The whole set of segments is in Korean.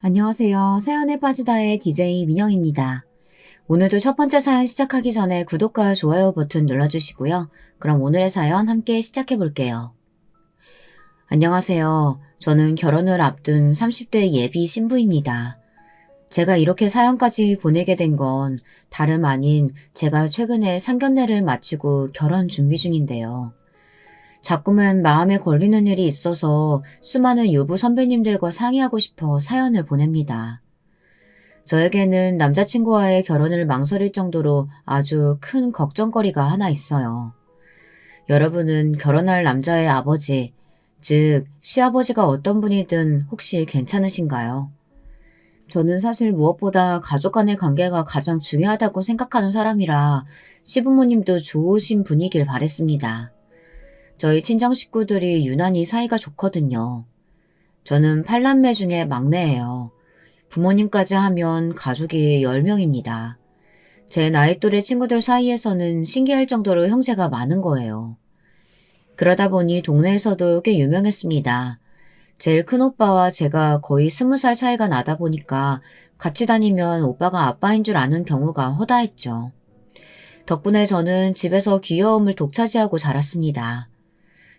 안녕하세요. 사연에 빠지다의 DJ 민영입니다. 오늘도 첫 번째 사연 시작하기 전에 구독과 좋아요 버튼 눌러주시고요. 그럼 오늘의 사연 함께 시작해 볼게요. 안녕하세요. 저는 결혼을 앞둔 30대 예비 신부입니다. 제가 이렇게 사연까지 보내게 된 건 다름 아닌 제가 최근에 상견례를 마치고 결혼 준비 중인데요. 자꾸만 마음에 걸리는 일이 있어서 수많은 유부 선배님들과 상의하고 싶어 사연을 보냅니다. 저에게는 남자친구와의 결혼을 망설일 정도로 아주 큰 걱정거리가 하나 있어요. 여러분은 결혼할 남자의 아버지, 즉 시아버지가 어떤 분이든 혹시 괜찮으신가요? 저는 사실 무엇보다 가족 간의 관계가 가장 중요하다고 생각하는 사람이라 시부모님도 좋으신 분이길 바랬습니다. 저희 친정 식구들이 유난히 사이가 좋거든요. 저는 8남매 중에 막내예요. 부모님까지 하면 가족이 10명입니다. 제 나이 또래 친구들 사이에서는 신기할 정도로 형제가 많은 거예요. 그러다 보니 동네에서도 꽤 유명했습니다. 제일 큰 오빠와 제가 거의 20살 차이가 나다 보니까 같이 다니면 오빠가 아빠인 줄 아는 경우가 허다했죠. 덕분에 저는 집에서 귀여움을 독차지하고 자랐습니다.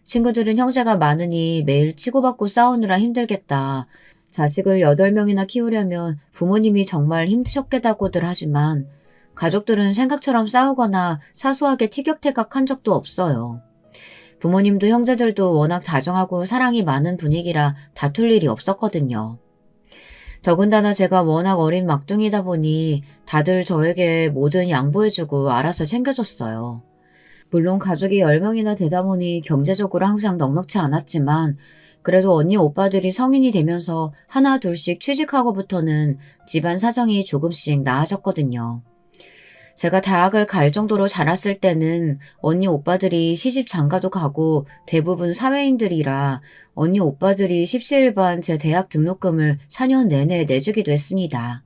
친구들은 형제가 많으니 매일 치고받고 싸우느라 힘들겠다. 자식을 8명이나 키우려면 부모님이 정말 힘드셨겠다고들 하지만 가족들은 생각처럼 싸우거나 사소하게 티격태격한 적도 없어요. 부모님도 형제들도 워낙 다정하고 사랑이 많은 분위기라 다툴 일이 없었거든요. 더군다나 제가 워낙 어린 막둥이다 보니 다들 저에게 뭐든 양보해주고 알아서 챙겨줬어요. 물론 가족이 10명이나 되다 보니 경제적으로 항상 넉넉치 않았지만 그래도 언니 오빠들이 성인이 되면서 하나 둘씩 취직하고부터는 집안 사정이 조금씩 나아졌거든요. 제가 대학을 갈 정도로 자랐을 때는 언니 오빠들이 시집 장가도 가고 대부분 사회인들이라 언니 오빠들이 십시일반 제 대학 등록금을 4년 내내 내주기도 했습니다.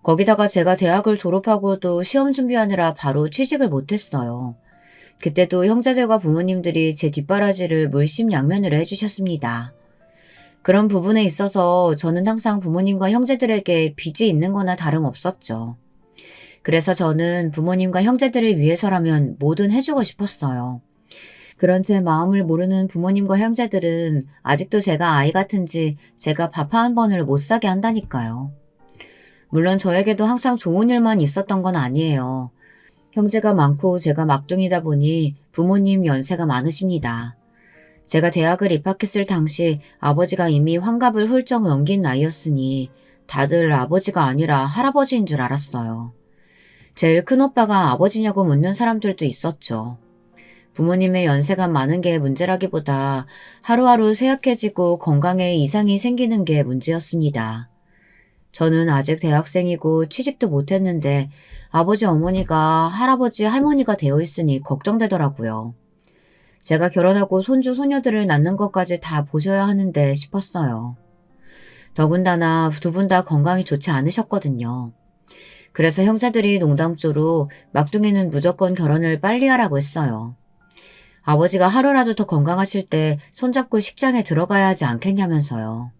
거기다가 제가 대학을 졸업하고도 시험 준비하느라 바로 취직을 못했어요. 그때도 형제들과 부모님들이 제 뒷바라지를 물심양면으로 해주셨습니다. 그런 부분에 있어서 저는 항상 부모님과 형제들에게 빚이 있는 거나 다름없었죠. 그래서 저는 부모님과 형제들을 위해서라면 뭐든 해주고 싶었어요. 그런 제 마음을 모르는 부모님과 형제들은 아직도 제가 아이 같은지 제가 밥 한 번을 못 사게 한다니까요. 물론 저에게도 항상 좋은 일만 있었던 건 아니에요. 형제가 많고 제가 막둥이다 보니 부모님 연세가 많으십니다. 제가 대학을 입학했을 당시 아버지가 이미 환갑을 훌쩍 넘긴 나이였으니 다들 아버지가 아니라 할아버지인 줄 알았어요. 제일 큰 오빠가 아버지냐고 묻는 사람들도 있었죠. 부모님의 연세가 많은 게 문제라기보다 하루하루 쇠약해지고 건강에 이상이 생기는 게 문제였습니다. 저는 아직 대학생이고 취직도 못했는데 아버지 어머니가 할아버지 할머니가 되어 있으니 걱정되더라고요. 제가 결혼하고 손주 손녀들을 낳는 것까지 다 보셔야 하는데 싶었어요. 더군다나 두 분 다 건강이 좋지 않으셨거든요. 그래서 형제들이 농담조로 막둥이는 무조건 결혼을 빨리 하라고 했어요. 아버지가 하루라도 더 건강하실 때 손잡고 식장에 들어가야 하지 않겠냐면서요.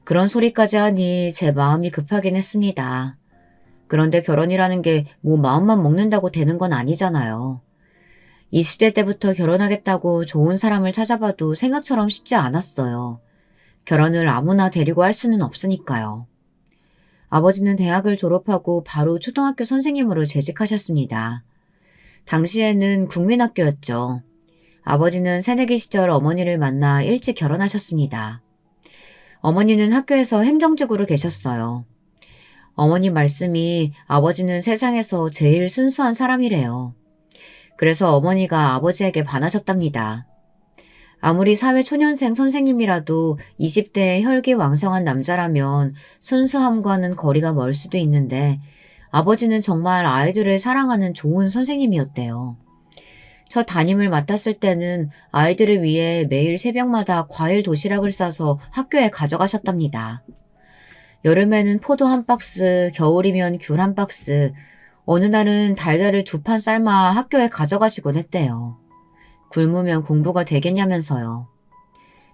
그런 소리까지 하니 제 마음이 급하긴 했습니다. 그런데 결혼이라는 게 뭐 마음만 먹는다고 되는 건 아니잖아요. 20대 때부터 결혼하겠다고 좋은 사람을 찾아봐도 생각처럼 쉽지 않았어요. 결혼을 아무나 데리고 할 수는 없으니까요. 아버지는 대학을 졸업하고 바로 초등학교 선생님으로 재직하셨습니다. 당시에는 국민학교였죠. 아버지는 새내기 시절 어머니를 만나 일찍 결혼하셨습니다. 어머니는 학교에서 행정직으로 계셨어요. 어머니 말씀이 아버지는 세상에서 제일 순수한 사람이래요. 그래서 어머니가 아버지에게 반하셨답니다. 아무리 사회초년생 선생님이라도 20대의 혈기왕성한 남자라면 순수함과는 거리가 멀 수도 있는데 아버지는 정말 아이들을 사랑하는 좋은 선생님이었대요. 첫 담임을 맡았을 때는 아이들을 위해 매일 새벽마다 과일 도시락을 싸서 학교에 가져가셨답니다. 여름에는 포도 한 박스, 겨울이면 귤 한 박스, 어느 날은 달걀을 2판 삶아 학교에 가져가시곤 했대요. 굶으면 공부가 되겠냐면서요.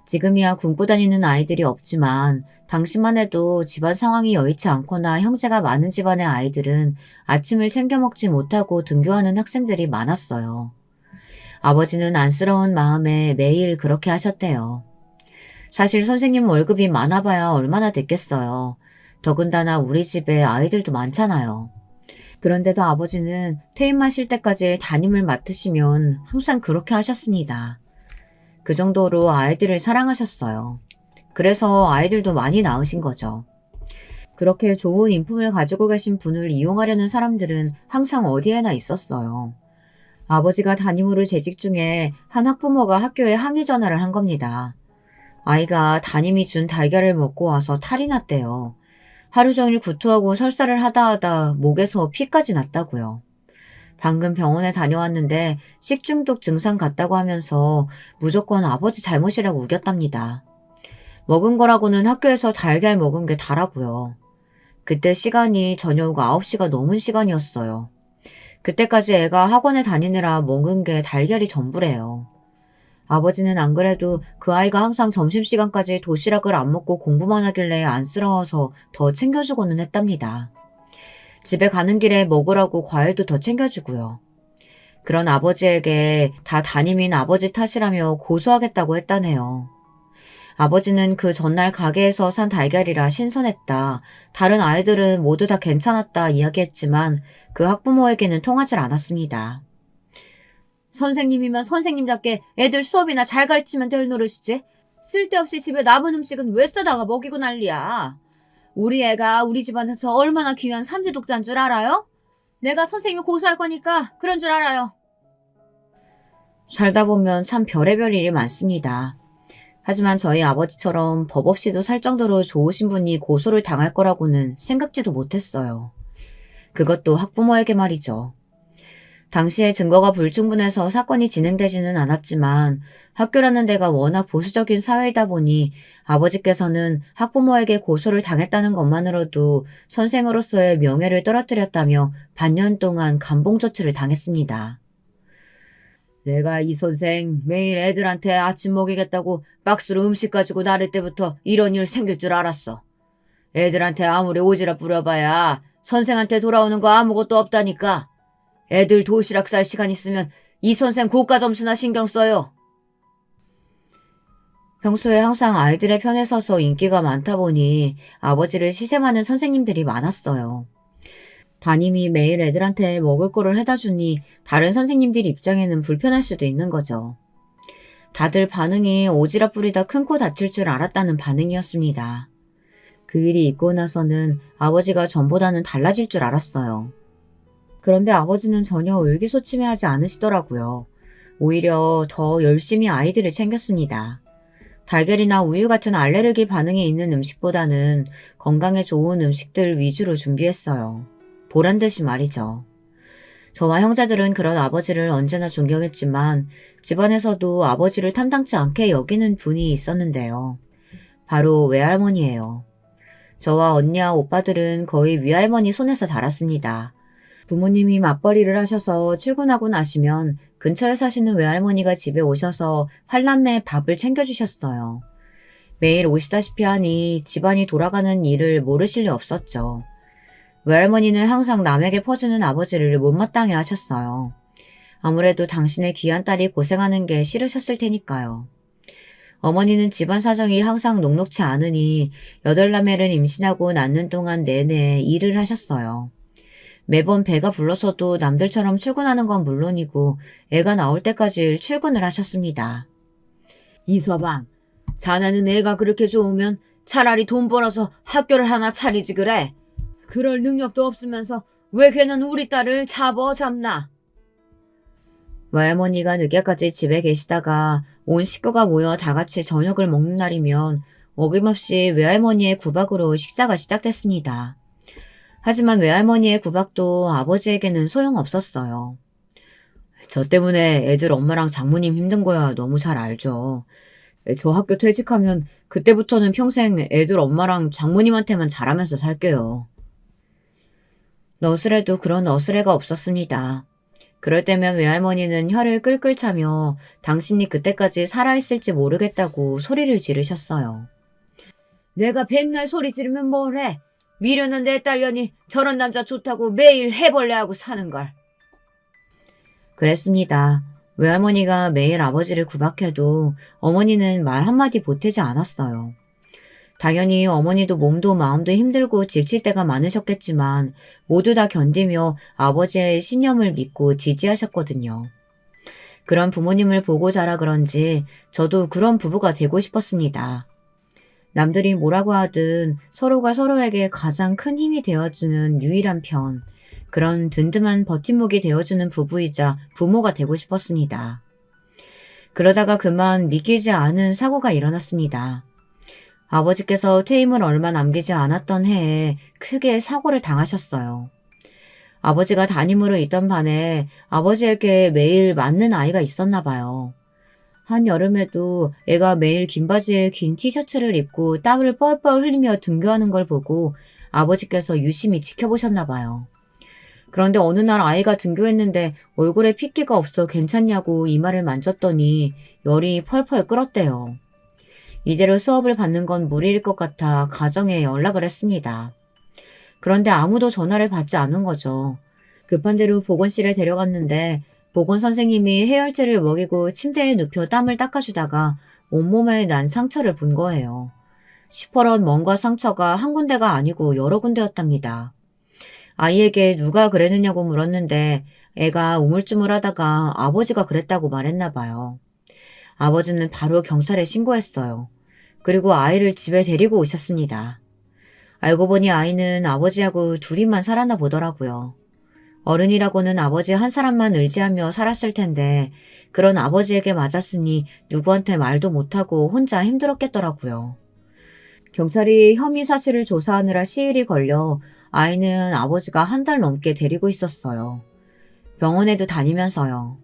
지금이야 굶고 다니는 아이들이 없지만 당시만 해도 집안 상황이 여의치 않거나 형제가 많은 집안의 아이들은 아침을 챙겨 먹지 못하고 등교하는 학생들이 많았어요. 아버지는 안쓰러운 마음에 매일 그렇게 하셨대요. 사실 선생님 월급이 많아봐야 얼마나 됐겠어요. 더군다나 우리 집에 아이들도 많잖아요. 그런데도 아버지는 퇴임하실 때까지 담임을 맡으시면 항상 그렇게 하셨습니다. 그 정도로 아이들을 사랑하셨어요. 그래서 아이들도 많이 낳으신 거죠. 그렇게 좋은 인품을 가지고 계신 분을 이용하려는 사람들은 항상 어디에나 있었어요. 아버지가 담임으로 재직 중에 한 학부모가 학교에 항의 전화를 한 겁니다. 아이가 담임이 준 달걀을 먹고 와서 탈이 났대요. 하루 종일 구토하고 설사를 하다 목에서 피까지 났다고요. 방금 병원에 다녀왔는데 식중독 증상 같다고 하면서 무조건 아버지 잘못이라고 우겼답니다. 먹은 거라고는 학교에서 달걀 먹은 게 다라고요. 그때 시간이 저녁 9시가 넘은 시간이었어요. 그때까지 애가 학원에 다니느라 먹은 게 달걀이 전부래요. 아버지는 안 그래도 그 아이가 항상 점심시간까지 도시락을 안 먹고 공부만 하길래 안쓰러워서 더 챙겨주고는 했답니다. 집에 가는 길에 먹으라고 과일도 더 챙겨주고요. 그런 아버지에게 다 담임인 아버지 탓이라며 고소하겠다고 했다네요. 아버지는 그 전날 가게에서 산 달걀이라 신선했다. 다른 아이들은 모두 다 괜찮았다 이야기했지만 그 학부모에게는 통하질 않았습니다. 선생님이면 선생님답게 애들 수업이나 잘 가르치면 될 노릇이지. 쓸데없이 집에 남은 음식은 왜 싸다가 먹이고 난리야. 우리 애가 우리 집안에서 얼마나 귀한 삼세 독자인 줄 알아요? 내가 선생님을 고소할 거니까 그런 줄 알아요. 살다 보면 참 별의별 일이 많습니다. 하지만 저희 아버지처럼 법 없이도 살 정도로 좋으신 분이 고소를 당할 거라고는 생각지도 못했어요. 그것도 학부모에게 말이죠. 당시에 증거가 불충분해서 사건이 진행되지는 않았지만 학교라는 데가 워낙 보수적인 사회이다 보니 아버지께서는 학부모에게 고소를 당했다는 것만으로도 선생으로서의 명예를 떨어뜨렸다며 반년 동안 감봉조치를 당했습니다. 내가 이 선생 매일 애들한테 아침 먹이겠다고 박스로 음식 가지고 나를 때부터 이런 일 생길 줄 알았어. 애들한테 아무리 오지랖 부려봐야 선생한테 돌아오는 거 아무것도 없다니까. 애들 도시락 쌀 시간 있으면 이 선생 고가 점수나 신경 써요. 평소에 항상 아이들의 편에 서서 인기가 많다 보니 아버지를 시샘하는 선생님들이 많았어요. 담임이 매일 애들한테 먹을 거를 해다 주니 다른 선생님들 입장에는 불편할 수도 있는 거죠. 다들 반응이 오지랖 부리다 큰 코 다칠 줄 알았다는 반응이었습니다. 그 일이 있고 나서는 아버지가 전보다는 달라질 줄 알았어요. 그런데 아버지는 전혀 의기소침해하지 않으시더라고요. 오히려 더 열심히 아이들을 챙겼습니다. 달걀이나 우유 같은 알레르기 반응이 있는 음식보다는 건강에 좋은 음식들 위주로 준비했어요. 보란듯이 말이죠. 저와 형제들은 그런 아버지를 언제나 존경했지만 집안에서도 아버지를 탐당치 않게 여기는 분이 있었는데요. 바로 외할머니예요. 저와 언니와 오빠들은 거의 외할머니 손에서 자랐습니다. 부모님이 맞벌이를 하셔서 출근하고 나시면 근처에 사시는 외할머니가 집에 오셔서 팔남매 밥을 챙겨주셨어요. 매일 오시다시피 하니 집안이 돌아가는 일을 모르실 리 없었죠. 외할머니는 항상 남에게 퍼주는 아버지를 못마땅해 하셨어요. 아무래도 당신의 귀한 딸이 고생하는 게 싫으셨을 테니까요. 어머니는 집안 사정이 항상 녹록치 않으니 8남매를 임신하고 낳는 동안 내내 일을 하셨어요. 매번 배가 불러서도 남들처럼 출근하는 건 물론이고 애가 나올 때까지 출근을 하셨습니다. 이서방, 자네는 애가 그렇게 좋으면 차라리 돈 벌어서 학교를 하나 차리지 그래. 그럴 능력도 없으면서 왜 걔는 우리 딸을 잡나. 외할머니가 늦게까지 집에 계시다가 온 식구가 모여 다 같이 저녁을 먹는 날이면 어김없이 외할머니의 구박으로 식사가 시작됐습니다. 하지만 외할머니의 구박도 아버지에게는 소용없었어요. 저 때문에 애들 엄마랑 장모님 힘든 거야 너무 잘 알죠. 저 학교 퇴직하면 그때부터는 평생 애들 엄마랑 장모님한테만 잘하면서 살게요. 너스레도 그런 너스레가 없었습니다. 그럴 때면 외할머니는 혀를 끌끌 차며 당신이 그때까지 살아있을지 모르겠다고 소리를 지르셨어요. 내가 백날 소리 지르면 뭐래? 미련한 내 딸년이 저런 남자 좋다고 매일 해벌레하고 사는걸. 그랬습니다. 외할머니가 매일 아버지를 구박해도 어머니는 말 한마디 보태지 않았어요. 당연히 어머니도 몸도 마음도 힘들고 지칠 때가 많으셨겠지만 모두 다 견디며 아버지의 신념을 믿고 지지하셨거든요. 그런 부모님을 보고 자라 그런지 저도 그런 부부가 되고 싶었습니다. 남들이 뭐라고 하든 서로가 서로에게 가장 큰 힘이 되어주는 유일한 편, 그런 든든한 버팀목이 되어주는 부부이자 부모가 되고 싶었습니다. 그러다가 그만 믿기지 않은 사고가 일어났습니다. 아버지께서 퇴임을 얼마 남기지 않았던 해에 크게 사고를 당하셨어요. 아버지가 담임으로 있던 반에 아버지에게 매일 맞는 아이가 있었나 봐요. 한여름에도 애가 매일 긴 바지에 긴 티셔츠를 입고 땀을 뻘뻘 흘리며 등교하는 걸 보고 아버지께서 유심히 지켜보셨나 봐요. 그런데 어느 날 아이가 등교했는데 얼굴에 핏기가 없어 괜찮냐고 이마를 만졌더니 열이 펄펄 끓었대요. 이대로 수업을 받는 건 무리일 것 같아 가정에 연락을 했습니다. 그런데 아무도 전화를 받지 않은 거죠. 급한 대로 보건실에 데려갔는데 보건 선생님이 해열제를 먹이고 침대에 눕혀 땀을 닦아주다가 온몸에 난 상처를 본 거예요. 시퍼런 뭔가 상처가 한 군데가 아니고 여러 군데였답니다. 아이에게 누가 그랬느냐고 물었는데 애가 우물쭈물하다가 아버지가 그랬다고 말했나 봐요. 아버지는 바로 경찰에 신고했어요. 그리고 아이를 집에 데리고 오셨습니다. 알고 보니 아이는 아버지하고 둘이만 살았나 보더라고요. 어른이라고는 아버지 한 사람만 의지하며 살았을 텐데 그런 아버지에게 맞았으니 누구한테 말도 못하고 혼자 힘들었겠더라고요. 경찰이 혐의 사실을 조사하느라 시일이 걸려 아이는 아버지가 한 달 넘게 데리고 있었어요. 병원에도 다니면서요.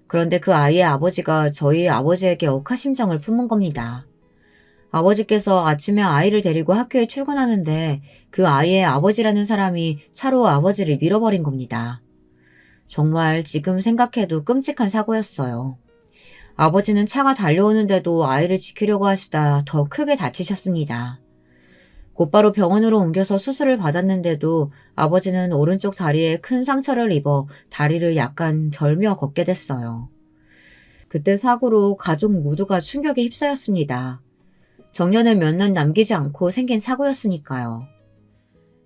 그런데 그 아이의 아버지가 저희 아버지에게 억하심정을 품은 겁니다. 아버지께서 아침에 아이를 데리고 학교에 출근하는데 그 아이의 아버지라는 사람이 차로 아버지를 밀어버린 겁니다. 정말 지금 생각해도 끔찍한 사고였어요. 아버지는 차가 달려오는데도 아이를 지키려고 하시다 더 크게 다치셨습니다. 곧바로 병원으로 옮겨서 수술을 받았는데도 아버지는 오른쪽 다리에 큰 상처를 입어 다리를 약간 절며 걷게 됐어요. 그때 사고로 가족 모두가 충격에 휩싸였습니다. 정년을 몇 년 남기지 않고 생긴 사고였으니까요.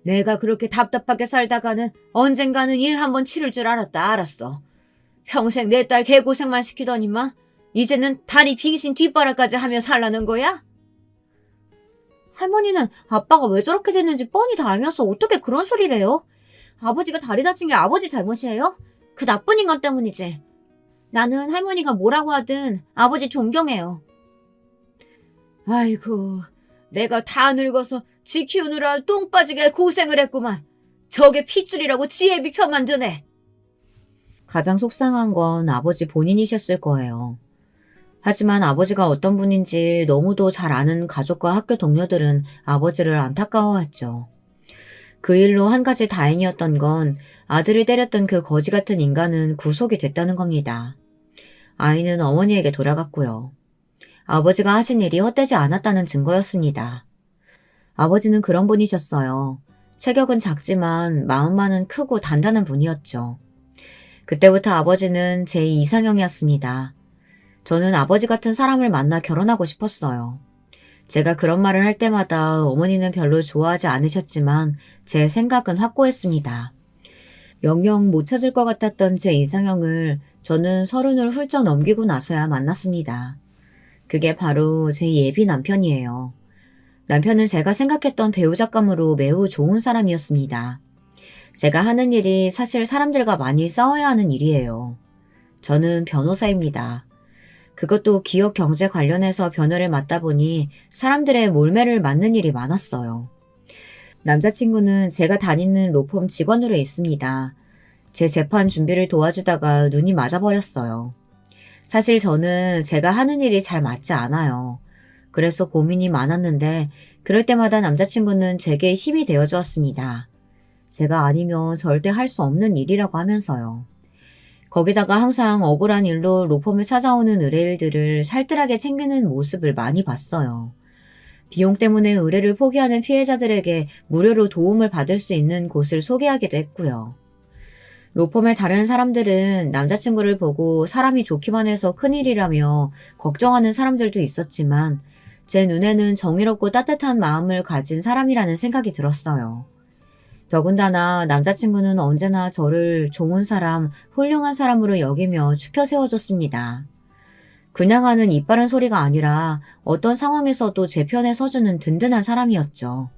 내가 그렇게 답답하게 살다가는 언젠가는 일 한번 치를 줄 알았어. 평생 내 딸 개고생만 시키더니만 이제는 다리 빙신 뒷바라까지 하며 살라는 거야? 할머니는 아빠가 왜 저렇게 됐는지 뻔히 다 알면서 어떻게 그런 소리를 해요? 아버지가 다리 다친 게 아버지 잘못이에요? 그 나쁜 인간 때문이지. 나는 할머니가 뭐라고 하든 아버지 존경해요. 아이고, 내가 다 늙어서 지 키우느라 똥 빠지게 고생을 했구만. 저게 핏줄이라고 지혜비 편만 드네. 가장 속상한 건 아버지 본인이셨을 거예요. 하지만 아버지가 어떤 분인지 너무도 잘 아는 가족과 학교 동료들은 아버지를 안타까워했죠. 그 일로 한 가지 다행이었던 건 아들을 때렸던 그 거지 같은 인간은 구속이 됐다는 겁니다. 아이는 어머니에게 돌아갔고요. 아버지가 하신 일이 헛되지 않았다는 증거였습니다. 아버지는 그런 분이셨어요. 체격은 작지만 마음만은 크고 단단한 분이었죠. 그때부터 아버지는 제 이상형이었습니다. 저는 아버지 같은 사람을 만나 결혼하고 싶었어요. 제가 그런 말을 할 때마다 어머니는 별로 좋아하지 않으셨지만 제 생각은 확고했습니다. 영영 못 찾을 것 같았던 제 이상형을 저는 30을 훌쩍 넘기고 나서야 만났습니다. 그게 바로 제 예비 남편이에요. 남편은 제가 생각했던 배우작감으로 매우 좋은 사람이었습니다. 제가 하는 일이 사실 사람들과 많이 싸워야 하는 일이에요. 저는 변호사입니다. 그것도 기업 경제 관련해서 변호를 맡다 보니 사람들의 몰매를 맞는 일이 많았어요. 남자친구는 제가 다니는 로펌 직원으로 있습니다. 제 재판 준비를 도와주다가 눈이 맞아버렸어요. 사실 저는 제가 하는 일이 잘 맞지 않아요. 그래서 고민이 많았는데 그럴 때마다 남자친구는 제게 힘이 되어주었습니다. 제가 아니면 절대 할 수 없는 일이라고 하면서요. 거기다가 항상 억울한 일로 로펌을 찾아오는 의뢰일들을 살뜰하게 챙기는 모습을 많이 봤어요. 비용 때문에 의뢰를 포기하는 피해자들에게 무료로 도움을 받을 수 있는 곳을 소개하기도 했고요. 로펌의 다른 사람들은 남자친구를 보고 사람이 좋기만 해서 큰일이라며 걱정하는 사람들도 있었지만 제 눈에는 정의롭고 따뜻한 마음을 가진 사람이라는 생각이 들었어요. 더군다나 남자친구는 언제나 저를 좋은 사람, 훌륭한 사람으로 여기며 추켜 세워줬습니다. 그냥 하는 입 바른 소리가 아니라 어떤 상황에서도 제 편에 서주는 든든한 사람이었죠.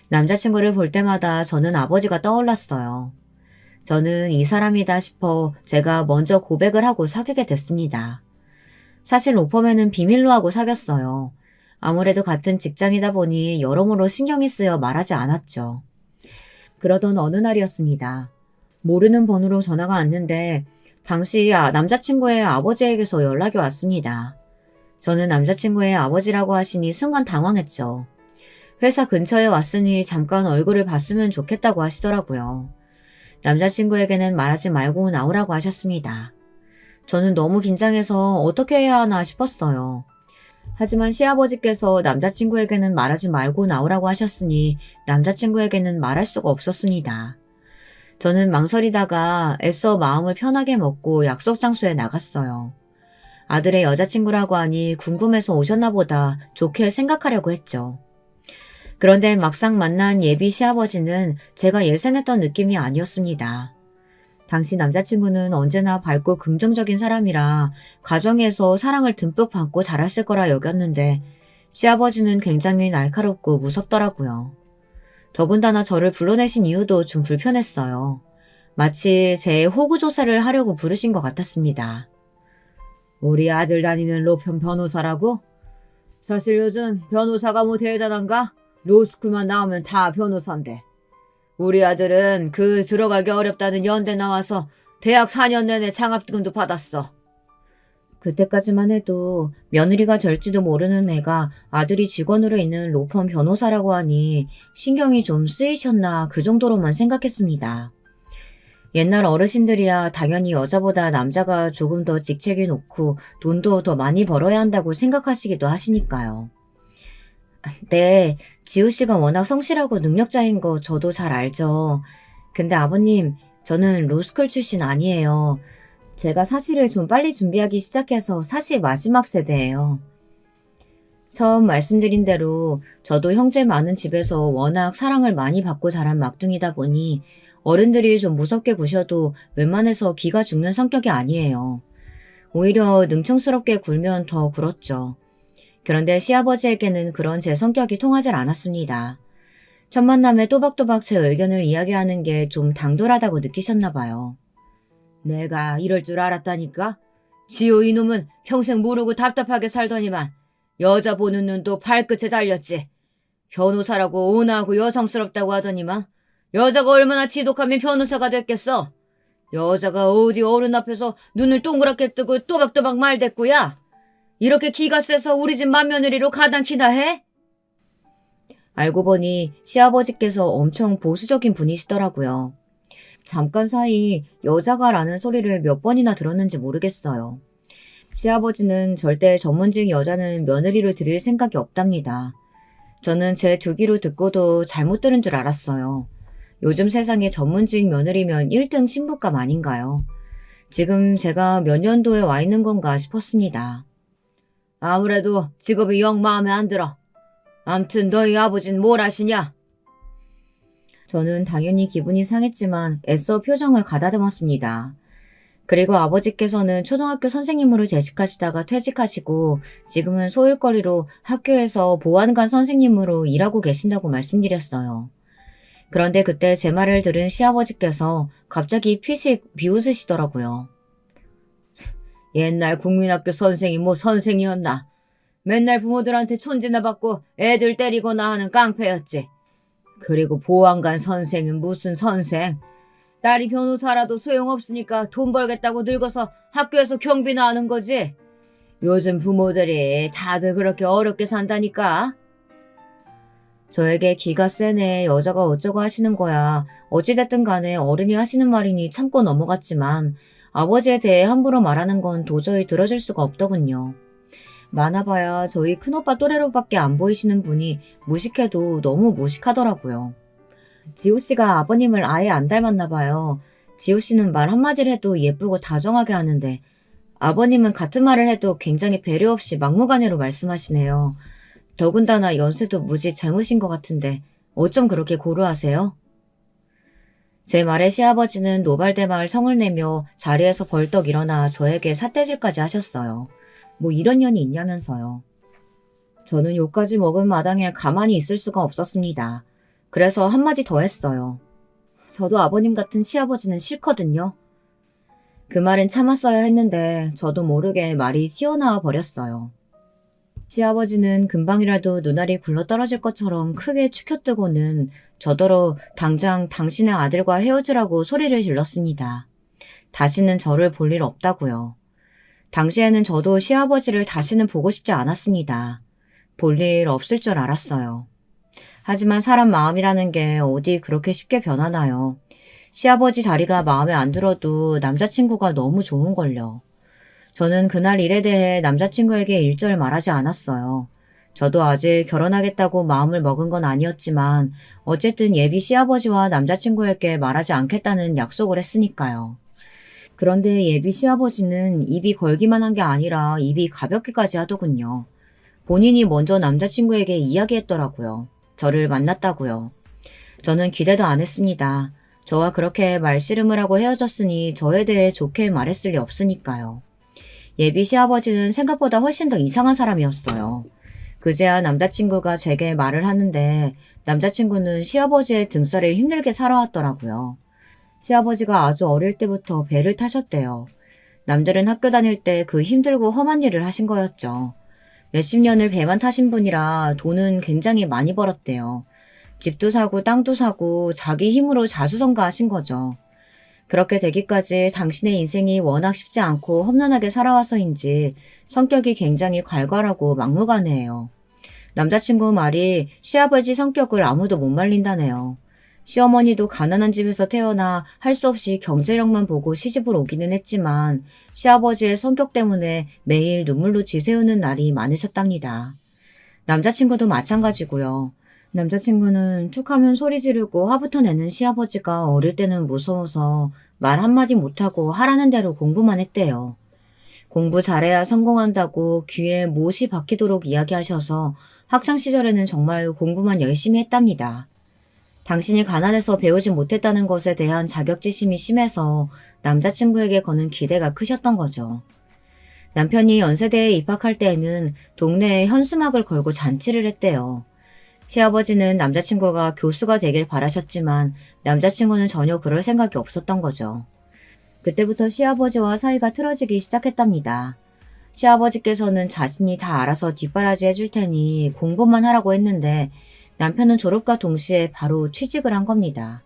남자친구를 볼 때마다 저는 아버지가 떠올랐어요. 저는 이 사람이다 싶어 제가 먼저 고백을 하고 사귀게 됐습니다. 사실 로펌에는 비밀로 하고 사귀었어요. 아무래도 같은 직장이다 보니 여러모로 신경이 쓰여 말하지 않았죠. 그러던 어느 날이었습니다. 모르는 번호로 전화가 왔는데 당시 남자친구의 아버지에게서 연락이 왔습니다. 저는 남자친구의 아버지라고 하시니 순간 당황했죠. 회사 근처에 왔으니 잠깐 얼굴을 봤으면 좋겠다고 하시더라고요. 남자친구에게는 말하지 말고 나오라고 하셨습니다. 저는 너무 긴장해서 어떻게 해야 하나 싶었어요. 하지만 시아버지께서 남자친구에게는 말하지 말고 나오라고 하셨으니 남자친구에게는 말할 수가 없었습니다. 저는 망설이다가 애써 마음을 편하게 먹고 약속 장소에 나갔어요. 아들의 여자친구라고 하니 궁금해서 오셨나 보다 좋게 생각하려고 했죠. 그런데 막상 만난 예비 시아버지는 제가 예상했던 느낌이 아니었습니다. 당시 남자친구는 언제나 밝고 긍정적인 사람이라 가정에서 사랑을 듬뿍 받고 자랐을 거라 여겼는데 시아버지는 굉장히 날카롭고 무섭더라고요. 더군다나 저를 불러내신 이유도 좀 불편했어요. 마치 제 호구조사를 하려고 부르신 것 같았습니다. 우리 아들 다니는 로펌 변호사라고? 사실 요즘 변호사가 뭐 대단한가? 로스쿨만 나오면 다 변호사인데. 우리 아들은 그 들어가기 어렵다는 연대 나와서 대학 4년 내내 장학금도 받았어. 그때까지만 해도 며느리가 될지도 모르는 애가 아들이 직원으로 있는 로펌 변호사라고 하니 신경이 좀 쓰이셨나 그 정도로만 생각했습니다. 옛날 어르신들이야 당연히 여자보다 남자가 조금 더 직책이 높고 돈도 더 많이 벌어야 한다고 생각하시기도 하시니까요. 네, 지우 씨가 워낙 성실하고 능력자인 거 저도 잘 알죠. 근데 아버님, 저는 로스쿨 출신 아니에요. 제가 사실을 좀 빨리 준비하기 시작해서 사실 마지막 세대예요. 처음 말씀드린 대로 저도 형제 많은 집에서 워낙 사랑을 많이 받고 자란 막둥이다 보니 어른들이 좀 무섭게 구셔도 웬만해서 기가 죽는 성격이 아니에요. 오히려 능청스럽게 굴면 더 굴었죠. 그런데 시아버지에게는 그런 제 성격이 통하질 않았습니다. 첫 만남에 또박또박 제 의견을 이야기하는 게 좀 당돌하다고 느끼셨나 봐요. 내가 이럴 줄 알았다니까? 지호 이놈은 평생 모르고 답답하게 살더니만 여자 보는 눈도 발끝에 달렸지. 변호사라고 온화하고 여성스럽다고 하더니만 여자가 얼마나 지독하면 변호사가 됐겠어? 여자가 어디 어른 앞에서 눈을 동그랗게 뜨고 또박또박 말댔구야? 이렇게 기가 세서 우리 집 맏며느리로 가당키나 해? 알고 보니 시아버지께서 엄청 보수적인 분이시더라고요. 잠깐 사이 여자가 라는 소리를 몇 번이나 들었는지 모르겠어요. 시아버지는 절대 전문직 여자는 며느리로 들일 생각이 없답니다. 저는 제 두 귀로 듣고도 잘못 들은 줄 알았어요. 요즘 세상에 전문직 며느리면 1등 신부감 아닌가요? 지금 제가 몇 년도에 와 있는 건가 싶었습니다. 아무래도 직업이 영 마음에 안 들어. 암튼 너희 아버진 뭘 하시냐? 저는 당연히 기분이 상했지만 애써 표정을 가다듬었습니다. 그리고 아버지께서는 초등학교 선생님으로 재직하시다가 퇴직하시고 지금은 소일거리로 학교에서 보안관 선생님으로 일하고 계신다고 말씀드렸어요. 그런데 그때 제 말을 들은 시아버지께서 갑자기 피식 비웃으시더라고요. 옛날 국민학교 선생이 뭐 선생이었나? 맨날 부모들한테 촌지나 받고 애들 때리거나 하는 깡패였지. 그리고 보안관 선생은 무슨 선생? 딸이 변호사라도 소용없으니까 돈 벌겠다고 늙어서 학교에서 경비나 하는 거지. 요즘 부모들이 다들 그렇게 어렵게 산다니까. 저에게 기가 세네 여자가 어쩌고 하시는 거야. 어찌됐든 간에 어른이 하시는 말이니 참고 넘어갔지만 아버지에 대해 함부로 말하는 건 도저히 들어줄 수가 없더군요. 많아봐야 저희 큰오빠 또래로밖에 안 보이시는 분이 무식해도 너무 무식하더라고요. 지호 씨가 아버님을 아예 안 닮았나 봐요. 지호 씨는 말 한마디를 해도 예쁘고 다정하게 하는데 아버님은 같은 말을 해도 굉장히 배려 없이 막무가내로 말씀하시네요. 더군다나 연세도 무지 젊으신 것 같은데 어쩜 그렇게 고루하세요? 제 말에 시아버지는 노발대발 성을 내며 자리에서 벌떡 일어나 저에게 삿대질까지 하셨어요. 뭐 이런 년이 있냐면서요. 저는 욕까지 먹은 마당에 가만히 있을 수가 없었습니다. 그래서 한마디 더 했어요. 저도 아버님 같은 시아버지는 싫거든요. 그 말은 참았어야 했는데 저도 모르게 말이 튀어나와 버렸어요. 시아버지는 금방이라도 눈알이 굴러떨어질 것처럼 크게 축혀뜨고는 저더러 당장 당신의 아들과 헤어지라고 소리를 질렀습니다. 다시는 저를 볼 일 없다고요. 당시에는 저도 시아버지를 다시는 보고 싶지 않았습니다. 볼 일 없을 줄 알았어요. 하지만 사람 마음이라는 게 어디 그렇게 쉽게 변하나요. 시아버지 자리가 마음에 안 들어도 남자친구가 너무 좋은걸요. 저는 그날 일에 대해 남자친구에게 일절 말하지 않았어요. 저도 아직 결혼하겠다고 마음을 먹은 건 아니었지만 어쨌든 예비 시아버지와 남자친구에게 말하지 않겠다는 약속을 했으니까요. 그런데 예비 시아버지는 입이 걸기만 한 게 아니라 입이 가볍기까지 하더군요. 본인이 먼저 남자친구에게 이야기했더라고요. 저를 만났다고요. 저는 기대도 안 했습니다. 저와 그렇게 말씨름을 하고 헤어졌으니 저에 대해 좋게 말했을 리 없으니까요. 예비 시아버지는 생각보다 훨씬 더 이상한 사람이었어요. 그제야 남자친구가 제게 말을 하는데 남자친구는 시아버지의 등살을 힘들게 살아왔더라고요. 시아버지가 아주 어릴 때부터 배를 타셨대요. 남들은 학교 다닐 때 그 힘들고 험한 일을 하신 거였죠. 몇십 년을 배만 타신 분이라 돈은 굉장히 많이 벌었대요. 집도 사고 땅도 사고 자기 힘으로 자수성가하신 거죠. 그렇게 되기까지 당신의 인생이 워낙 쉽지 않고 험난하게 살아와서인지 성격이 굉장히 괄괄하고 막무가내예요. 남자친구 말이 시아버지 성격을 아무도 못 말린다네요. 시어머니도 가난한 집에서 태어나 할 수 없이 경제력만 보고 시집을 오기는 했지만 시아버지의 성격 때문에 매일 눈물로 지새우는 날이 많으셨답니다. 남자친구도 마찬가지고요. 남자친구는 툭하면 소리 지르고 화부터 내는 시아버지가 어릴 때는 무서워서 말 한마디 못하고 하라는 대로 공부만 했대요. 공부 잘해야 성공한다고 귀에 못이 박히도록 이야기하셔서 학창시절에는 정말 공부만 열심히 했답니다. 당신이 가난해서 배우지 못했다는 것에 대한 자격지심이 심해서 남자친구에게 거는 기대가 크셨던 거죠. 남편이 연세대에 입학할 때에는 동네에 현수막을 걸고 잔치를 했대요. 시아버지는 남자친구가 교수가 되길 바라셨지만 남자친구는 전혀 그럴 생각이 없었던 거죠. 그때부터 시아버지와 사이가 틀어지기 시작했답니다. 시아버지께서는 자신이 다 알아서 뒷바라지 해줄 테니 공부만 하라고 했는데 남편은 졸업과 동시에 바로 취직을 한 겁니다.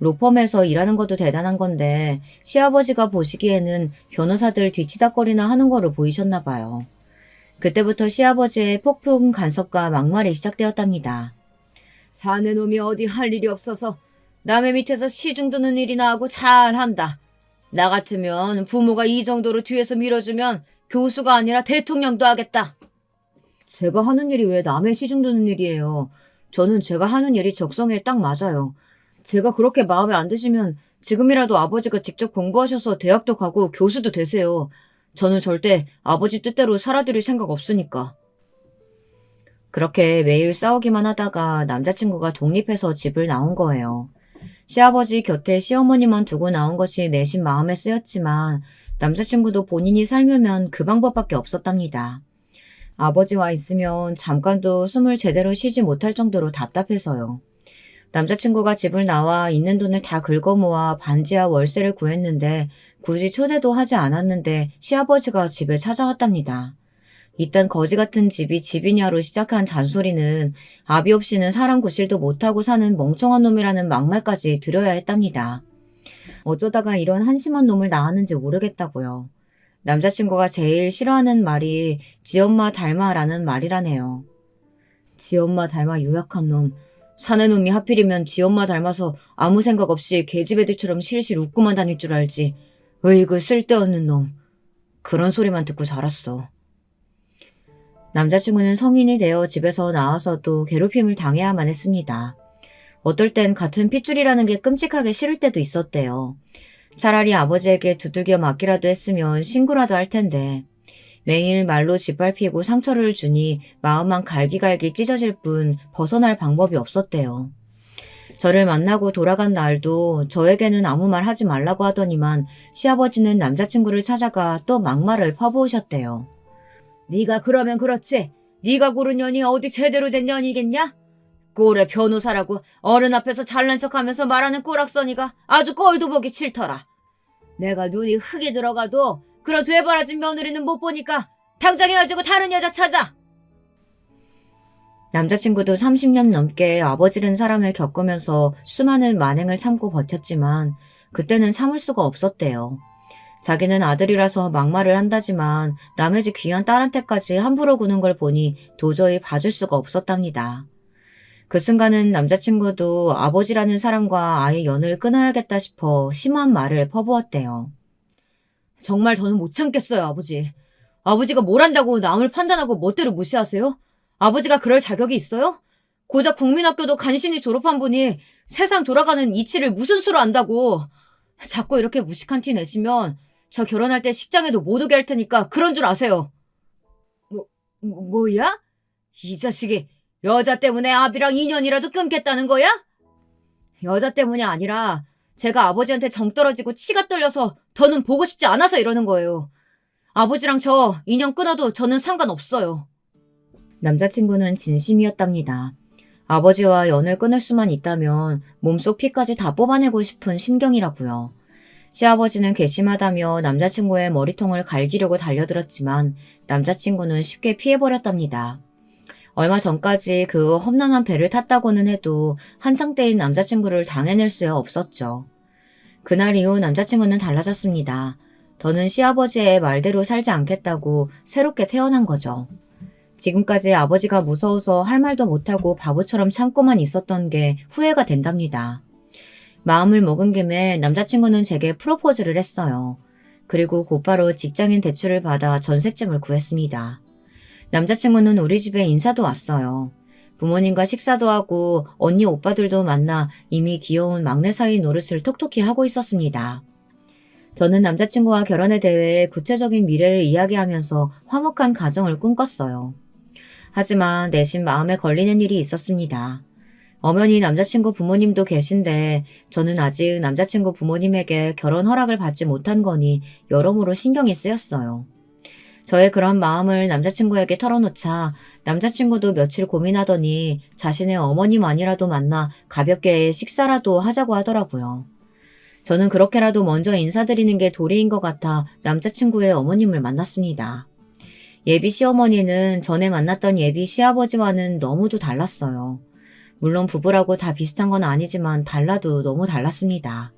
로펌에서 일하는 것도 대단한 건데 시아버지가 보시기에는 변호사들 뒤치다거리나 하는 거로 보이셨나 봐요. 그때부터 시아버지의 폭풍 간섭과 막말이 시작되었답니다. 사내 놈이 어디 할 일이 없어서 남의 밑에서 시중 드는 일이나 하고 잘한다. 나 같으면 부모가 이 정도로 뒤에서 밀어주면 교수가 아니라 대통령도 하겠다. 제가 하는 일이 왜 남의 시중 드는 일이에요. 저는 제가 하는 일이 적성에 딱 맞아요. 제가 그렇게 마음에 안 드시면 지금이라도 아버지가 직접 공부하셔서 대학도 가고 교수도 되세요. 저는 절대 아버지 뜻대로 살아드릴 생각 없으니까. 그렇게 매일 싸우기만 하다가 남자친구가 독립해서 집을 나온 거예요. 시아버지 곁에 시어머니만 두고 나온 것이 내심 마음에 쓰였지만 남자친구도 본인이 살려면 그 방법밖에 없었답니다. 아버지와 있으면 잠깐도 숨을 제대로 쉬지 못할 정도로 답답해서요. 남자친구가 집을 나와 있는 돈을 다 긁어 모아 반지하 월세를 구했는데 굳이 초대도 하지 않았는데 시아버지가 집에 찾아왔답니다. 이딴 거지 같은 집이 집이냐로 시작한 잔소리는 아비 없이는 사람 구실도 못하고 사는 멍청한 놈이라는 막말까지 들어야 했답니다. 어쩌다가 이런 한심한 놈을 낳았는지 모르겠다고요. 남자친구가 제일 싫어하는 말이 지엄마 닮아라는 말이라네요. 지엄마 닮아 유약한 놈. 사내 놈이 하필이면 지엄마 닮아서 아무 생각 없이 계집애들처럼 실실 웃고만 다닐 줄 알지. 으이구 쓸데없는 놈. 그런 소리만 듣고 자랐어. 남자친구는 성인이 되어 집에서 나와서도 괴롭힘을 당해야만 했습니다. 어떨 땐 같은 핏줄이라는 게 끔찍하게 싫을 때도 있었대요. 차라리 아버지에게 두들겨 맞기라도 했으면 신고라도 할 텐데 매일 말로 짓밟히고 상처를 주니 마음만 갈기갈기 찢어질 뿐 벗어날 방법이 없었대요. 저를 만나고 돌아간 날도 저에게는 아무 말 하지 말라고 하더니만 시아버지는 남자친구를 찾아가 또 막말을 퍼부으셨대요. 네가 그러면 그렇지. 네가 고른 년이 어디 제대로 된 년이겠냐? 꼴의 변호사라고 어른 앞에서 잘난 척하면서 말하는 꼴악서니가 아주 꼴도 보기 싫더라. 내가 눈이 흙이 들어가도 그런 되바라진 며느리는 못 보니까 당장 헤어지고 다른 여자 찾아. 남자친구도 30년 넘게 아버지란 사람을 겪으면서 수많은 만행을 참고 버텼지만 그때는 참을 수가 없었대요. 자기는 아들이라서 막말을 한다지만 남의 집 귀한 딸한테까지 함부로 구는 걸 보니 도저히 봐줄 수가 없었답니다. 그 순간은 남자친구도 아버지라는 사람과 아예 연을 끊어야겠다 싶어 심한 말을 퍼부었대요. 정말 더는 못 참겠어요, 아버지. 아버지가 뭘 한다고 남을 판단하고 멋대로 무시하세요? 아버지가 그럴 자격이 있어요? 고작 국민학교도 간신히 졸업한 분이 세상 돌아가는 이치를 무슨 수로 안다고. 자꾸 이렇게 무식한 티 내시면 저 결혼할 때 식장에도 못 오게 할 테니까 그런 줄 아세요. 뭐야? 이 자식이 여자 때문에 아비랑 인연이라도 끊겠다는 거야? 여자 때문이 아니라 제가 아버지한테 정 떨어지고 치가 떨려서 더는 보고 싶지 않아서 이러는 거예요. 아버지랑 저 인연 끊어도 저는 상관없어요. 남자친구는 진심이었답니다. 아버지와 연을 끊을 수만 있다면 몸속 피까지 다 뽑아내고 싶은 심경이라고요. 시아버지는 괘씸하다며 남자친구의 머리통을 갈기려고 달려들었지만 남자친구는 쉽게 피해버렸답니다. 얼마 전까지 그 험난한 배를 탔다고는 해도 한창 때인 남자친구를 당해낼 수야 없었죠. 그날 이후 남자친구는 달라졌습니다. 더는 시아버지의 말대로 살지 않겠다고 새롭게 태어난 거죠. 지금까지 아버지가 무서워서 할 말도 못하고 바보처럼 참고만 있었던 게 후회가 된답니다. 마음을 먹은 김에 남자친구는 제게 프로포즈를 했어요. 그리고 곧바로 직장인 대출을 받아 전셋집을 구했습니다. 남자친구는 우리 집에 인사도 왔어요. 부모님과 식사도 하고 언니 오빠들도 만나 이미 귀여운 막내 사위 노릇을 톡톡히 하고 있었습니다. 저는 남자친구와 결혼에 대해 구체적인 미래를 이야기하면서 화목한 가정을 꿈꿨어요. 하지만 내심 마음에 걸리는 일이 있었습니다. 엄연히 남자친구 부모님도 계신데 저는 아직 남자친구 부모님에게 결혼 허락을 받지 못한 거니 여러모로 신경이 쓰였어요. 저의 그런 마음을 남자친구에게 털어놓자 남자친구도 며칠 고민하더니 자신의 어머니만이라도 만나 가볍게 식사라도 하자고 하더라고요. 저는 그렇게라도 먼저 인사드리는 게 도리인 것 같아 남자친구의 어머님을 만났습니다. 예비 시어머니는 전에 만났던 예비 시아버지와는 너무도 달랐어요. 물론 부부라고 다 비슷한 건 아니지만 달라도 너무 달랐습니다.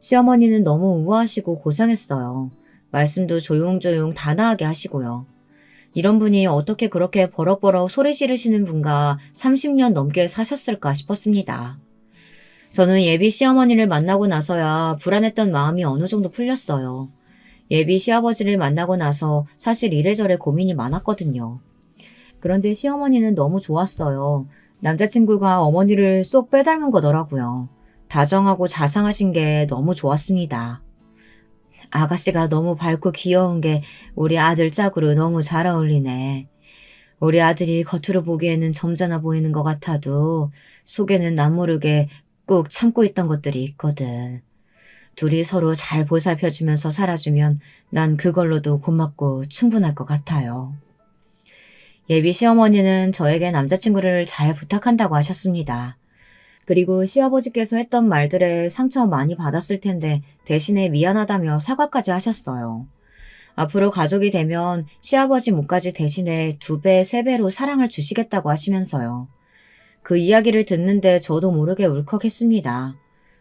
시어머니는 너무 우아하시고 고상했어요. 말씀도 조용조용 단아하게 하시고요. 이런 분이 어떻게 그렇게 버럭버럭 소리 지르시는 분과 30년 넘게 사셨을까 싶었습니다. 저는 예비 시어머니를 만나고 나서야 불안했던 마음이 어느 정도 풀렸어요. 예비 시아버지를 만나고 나서 사실 이래저래 고민이 많았거든요. 그런데 시어머니는 너무 좋았어요. 남자친구가 어머니를 쏙 빼닮은 거더라고요. 다정하고 자상하신 게 너무 좋았습니다. 아가씨가 너무 밝고 귀여운 게 우리 아들 짝으로 너무 잘 어울리네. 우리 아들이 겉으로 보기에는 점잖아 보이는 것 같아도 속에는 남모르게 꾹 참고 있던 것들이 있거든. 둘이 서로 잘 보살펴주면서 살아주면 난 그걸로도 고맙고 충분할 것 같아요. 예비 시어머니는 저에게 남자친구를 잘 부탁한다고 하셨습니다. 그리고 시아버지께서 했던 말들에 상처 많이 받았을 텐데 대신에 미안하다며 사과까지 하셨어요. 앞으로 가족이 되면 시아버지 몫까지 대신에 2배, 3배로 사랑을 주시겠다고 하시면서요. 그 이야기를 듣는데 저도 모르게 울컥했습니다.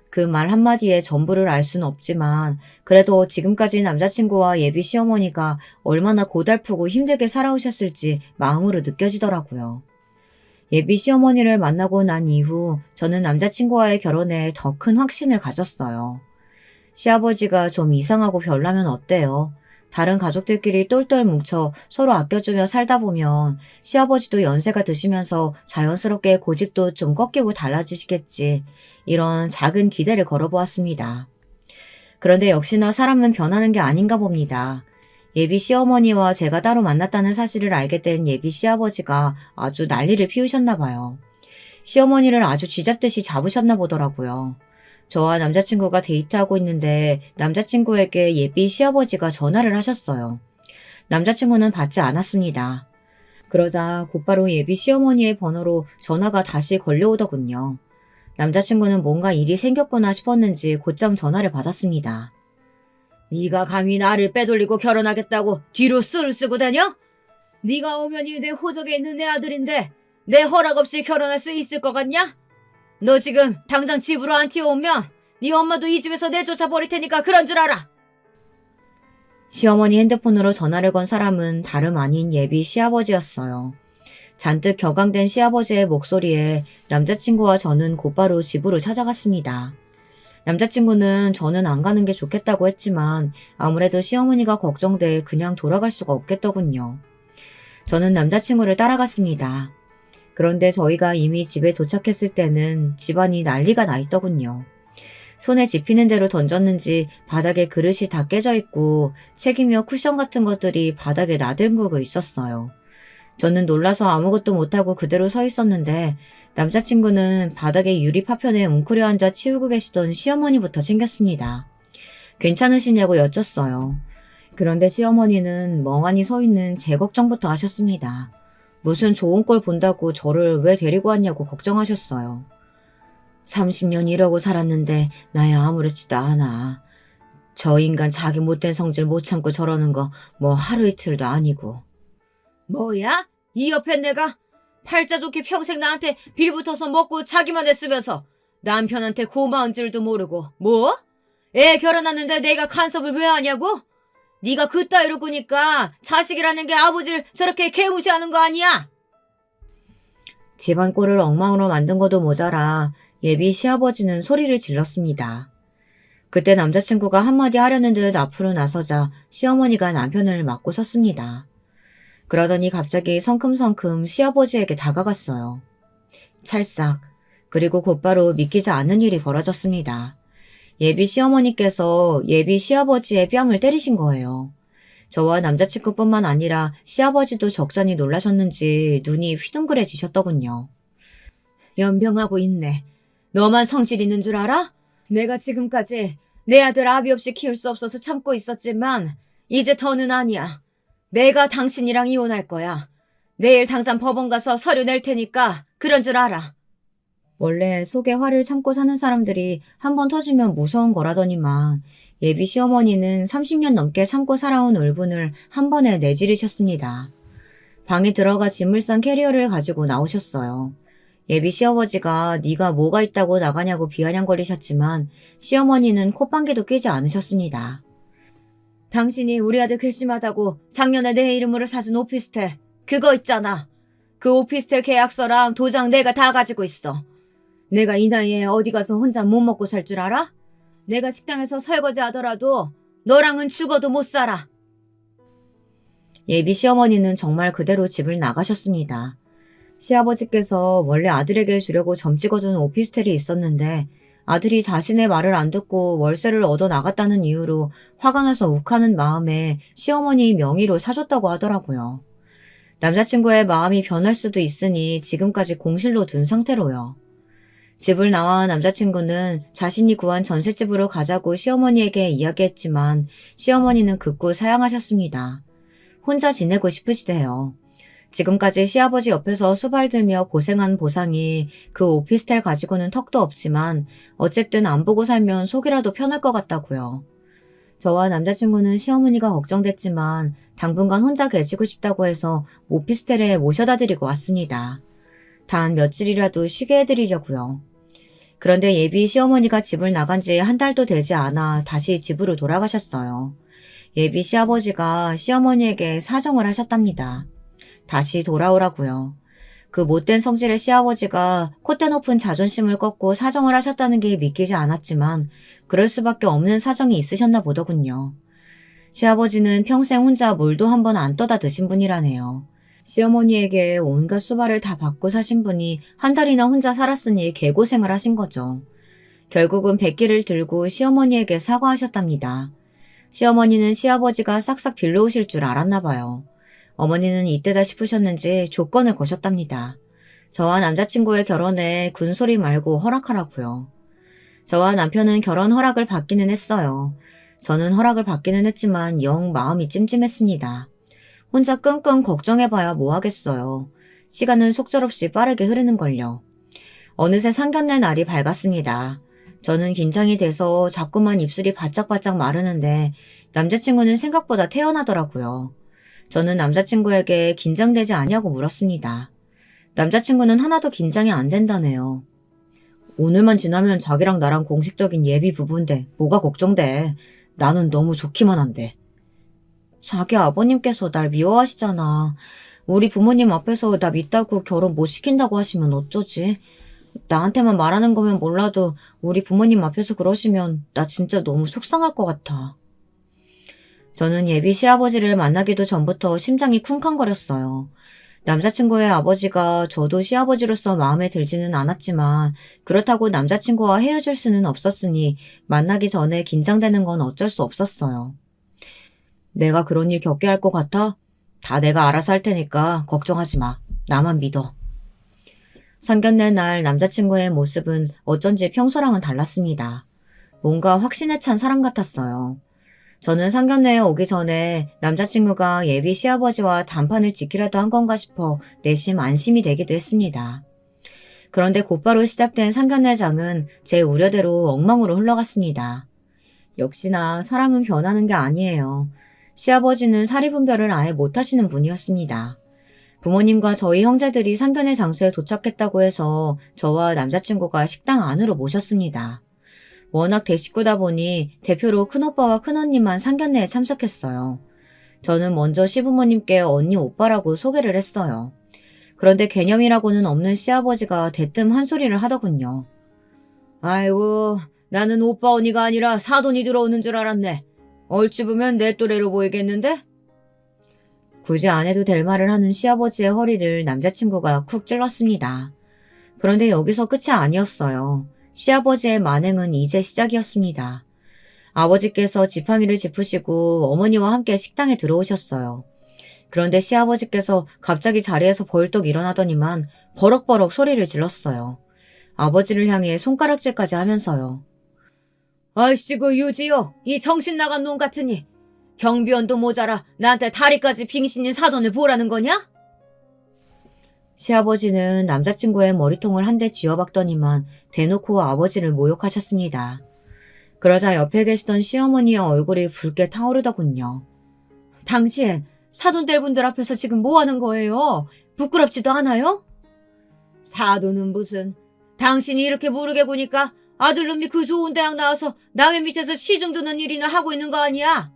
그 말 한마디에 전부를 알 수는 없지만 그래도 지금까지 남자친구와 예비 시어머니가 얼마나 고달프고 힘들게 살아오셨을지 마음으로 느껴지더라고요. 예비 시어머니를 만나고 난 이후 저는 남자친구와의 결혼에 더 큰 확신을 가졌어요. 시아버지가 좀 이상하고 별나면 어때요? 다른 가족들끼리 똘똘 뭉쳐 서로 아껴주며 살다 보면 시아버지도 연세가 드시면서 자연스럽게 고집도 좀 꺾이고 달라지시겠지. 이런 작은 기대를 걸어보았습니다. 그런데 역시나 사람은 변하는 게 아닌가 봅니다. 예비 시어머니와 제가 따로 만났다는 사실을 알게 된 예비 시아버지가 아주 난리를 피우셨나 봐요. 시어머니를 아주 쥐잡듯이 잡으셨나 보더라고요. 저와 남자친구가 데이트하고 있는데 남자친구에게 예비 시아버지가 전화를 하셨어요. 남자친구는 받지 않았습니다. 그러자 곧바로 예비 시어머니의 번호로 전화가 다시 걸려오더군요. 남자친구는 뭔가 일이 생겼구나 싶었는지 곧장 전화를 받았습니다. 네가 감히 나를 빼돌리고 결혼하겠다고 뒤로 술 쓰고 다녀? 네가 오면이 내 호적에 있는 내 아들인데 내 허락 없이 결혼할 수 있을 것 같냐? 너 지금 당장 집으로 안 튀어오면 네 엄마도 이 집에서 내쫓아 버릴 테니까 그런 줄 알아. 시어머니 핸드폰으로 전화를 건 사람은 다름 아닌 예비 시아버지였어요. 잔뜩 격앙된 시아버지의 목소리에 남자친구와 저는 곧바로 집으로 찾아갔습니다. 남자친구는 저는 안 가는 게 좋겠다고 했지만 아무래도 시어머니가 걱정돼 그냥 돌아갈 수가 없겠더군요. 저는 남자친구를 따라갔습니다. 그런데 저희가 이미 집에 도착했을 때는 집안이 난리가 나 있더군요. 손에 집히는 대로 던졌는지 바닥에 그릇이 다 깨져 있고 책이며 쿠션 같은 것들이 바닥에 나들구고 있었어요. 저는 놀라서 아무것도 못하고 그대로 서 있었는데 남자친구는 바닥에 유리 파편에 웅크려 앉아 치우고 계시던 시어머니부터 챙겼습니다. 괜찮으시냐고 여쭸어요. 그런데 시어머니는 멍하니 서 있는 제 걱정부터 하셨습니다. 무슨 좋은 꼴 본다고 저를 왜 데리고 왔냐고 걱정하셨어요. 30년 이러고 살았는데 나야 아무렇지도 않아. 저 인간 자기 못된 성질 못 참고 저러는 거 뭐 하루 이틀도 아니고. 뭐야? 이 옆에 내가 팔자 좋게 평생 나한테 빌붙어서 먹고 자기만 했으면서 남편한테 고마운 줄도 모르고 뭐? 애 결혼하는데 내가 간섭을 왜 하냐고? 네가 그따위로 꾸니까 자식이라는 게 아버지를 저렇게 개무시하는 거 아니야? 집안 꼴을 엉망으로 만든 것도 모자라 예비 시아버지는 소리를 질렀습니다. 그때 남자친구가 한마디 하려는 듯 앞으로 나서자 시어머니가 남편을 맞고 섰습니다. 그러더니 갑자기 성큼성큼 시아버지에게 다가갔어요. 찰싹. 그리고 곧바로 믿기지 않는 일이 벌어졌습니다. 예비 시어머니께서 예비 시아버지의 뺨을 때리신 거예요. 저와 남자친구뿐만 아니라 시아버지도 적잖이 놀라셨는지 눈이 휘둥그레지셨더군요. 연병하고 있네. 너만 성질 있는 줄 알아? 내가 지금까지 내 아들 아비 없이 키울 수 없어서 참고 있었지만 이제 더는 아니야. 내가 당신이랑 이혼할 거야. 내일 당장 법원 가서 서류 낼 테니까 그런 줄 알아. 원래 속에 화를 참고 사는 사람들이 한 번 터지면 무서운 거라더니만 예비 시어머니는 30년 넘게 참고 살아온 울분을 한 번에 내지르셨습니다. 방에 들어가 짐을 싼 캐리어를 가지고 나오셨어요. 예비 시아버지가 네가 뭐가 있다고 나가냐고 비아냥거리셨지만 시어머니는 콧방귀도 뀌지 않으셨습니다. 당신이 우리 아들 괘씸하다고 작년에 내 이름으로 사준 오피스텔 그거 있잖아. 그 오피스텔 계약서랑 도장 내가 다 가지고 있어. 내가 이 나이에 어디 가서 혼자 못 먹고 살 줄 알아? 내가 식당에서 설거지 하더라도 너랑은 죽어도 못 살아. 예비 시어머니는 정말 그대로 집을 나가셨습니다. 시아버지께서 원래 아들에게 주려고 점 찍어준 오피스텔이 있었는데 아들이 자신의 말을 안 듣고 월세를 얻어 나갔다는 이유로 화가 나서 욱하는 마음에 시어머니 명의로 사줬다고 하더라고요. 남자친구의 마음이 변할 수도 있으니 지금까지 공실로 둔 상태로요. 집을 나와 남자친구는 자신이 구한 전셋집으로 가자고 시어머니에게 이야기했지만 시어머니는 극구 사양하셨습니다. 혼자 지내고 싶으시대요. 지금까지 시아버지 옆에서 수발들며 고생한 보상이 그 오피스텔 가지고는 턱도 없지만 어쨌든 안 보고 살면 속이라도 편할 것 같다고요. 저와 남자친구는 시어머니가 걱정됐지만 당분간 혼자 계시고 싶다고 해서 오피스텔에 모셔다 드리고 왔습니다. 단 며칠이라도 쉬게 해드리려고요. 그런데 예비 시어머니가 집을 나간 지 한 달도 되지 않아 다시 집으로 돌아가셨어요. 예비 시아버지가 시어머니에게 사정을 하셨답니다. 다시 돌아오라고요. 그 못된 성질의 시아버지가 콧대 높은 자존심을 꺾고 사정을 하셨다는 게 믿기지 않았지만 그럴 수밖에 없는 사정이 있으셨나 보더군요. 시아버지는 평생 혼자 물도 한 번 안 떠다 드신 분이라네요. 시어머니에게 온갖 수발을 다 받고 사신 분이 한 달이나 혼자 살았으니 개고생을 하신 거죠. 결국은 백기를 들고 시어머니에게 사과하셨답니다. 시어머니는 시아버지가 싹싹 빌려오실 줄 알았나 봐요. 어머니는 이때다 싶으셨는지 조건을 거셨답니다. 저와 남자친구의 결혼에 군소리 말고 허락하라고요. 저와 남편은 결혼 허락을 받기는 했어요. 저는 허락을 받기는 했지만 영 마음이 찜찜했습니다. 혼자 끙끙 걱정해봐야 뭐 하겠어요. 시간은 속절없이 빠르게 흐르는걸요. 어느새 상견례 날이 밝았습니다. 저는 긴장이 돼서 자꾸만 입술이 바짝바짝 마르는데 남자친구는 생각보다 태연하더라고요. 저는 남자친구에게 긴장되지 않냐고 물었습니다. 남자친구는 하나도 긴장이 안 된다네요. 오늘만 지나면 자기랑 나랑 공식적인 예비 부부인데 뭐가 걱정돼. 나는 너무 좋기만 한데. 자기 아버님께서 날 미워하시잖아. 우리 부모님 앞에서 나 믿다고 결혼 못 시킨다고 하시면 어쩌지? 나한테만 말하는 거면 몰라도 우리 부모님 앞에서 그러시면 나 진짜 너무 속상할 것 같아. 저는 예비 시아버지를 만나기도 전부터 심장이 쿵쾅거렸어요. 남자친구의 아버지가 저도 시아버지로서 마음에 들지는 않았지만 그렇다고 남자친구와 헤어질 수는 없었으니 만나기 전에 긴장되는 건 어쩔 수 없었어요. 내가 그런 일 겪게 할 것 같아? 다 내가 알아서 할 테니까 걱정하지 마. 나만 믿어. 상견례 날 남자친구의 모습은 어쩐지 평소랑은 달랐습니다. 뭔가 확신에 찬 사람 같았어요. 저는 상견례에 오기 전에 남자친구가 예비 시아버지와 단판을 지키려도 한 건가 싶어 내심 안심이 되기도 했습니다. 그런데 곧바로 시작된 상견례장은 제 우려대로 엉망으로 흘러갔습니다. 역시나 사람은 변하는 게 아니에요. 시아버지는 사리분별을 아예 못하시는 분이었습니다. 부모님과 저희 형제들이 상견례 장소에 도착했다고 해서 저와 남자친구가 식당 안으로 모셨습니다. 워낙 대식구다 보니 대표로 큰오빠와 큰언니만 상견례에 참석했어요. 저는 먼저 시부모님께 언니 오빠라고 소개를 했어요. 그런데 개념이라고는 없는 시아버지가 대뜸 한 소리를 하더군요. 아이고, 나는 오빠 언니가 아니라 사돈이 들어오는 줄 알았네. 얼추 보면 내 또래로 보이겠는데? 굳이 안 해도 될 말을 하는 시아버지의 허리를 남자친구가 쿡 찔렀습니다. 그런데 여기서 끝이 아니었어요. 시아버지의 만행은 이제 시작이었습니다. 아버지께서 지팡이를 짚으시고 어머니와 함께 식당에 들어오셨어요. 그런데 시아버지께서 갑자기 자리에서 벌떡 일어나더니만 버럭버럭 소리를 질렀어요. 아버지를 향해 손가락질까지 하면서요. 아이씨고 유지요. 이 정신 나간 놈 같으니. 경비원도 모자라 나한테 다리까지 빙신인 사돈을 보라는 거냐? 시아버지는 남자친구의 머리통을 한 대 쥐어박더니만 대놓고 아버지를 모욕하셨습니다. 그러자 옆에 계시던 시어머니의 얼굴이 붉게 타오르더군요. 당신 사돈들분들 앞에서 지금 뭐 하는 거예요? 부끄럽지도 않아요? 사돈은 무슨. 당신이 이렇게 무르게 구니까 아들놈이 그 좋은 대학 나와서 남의 밑에서 시중 드는 일이나 하고 있는 거 아니야?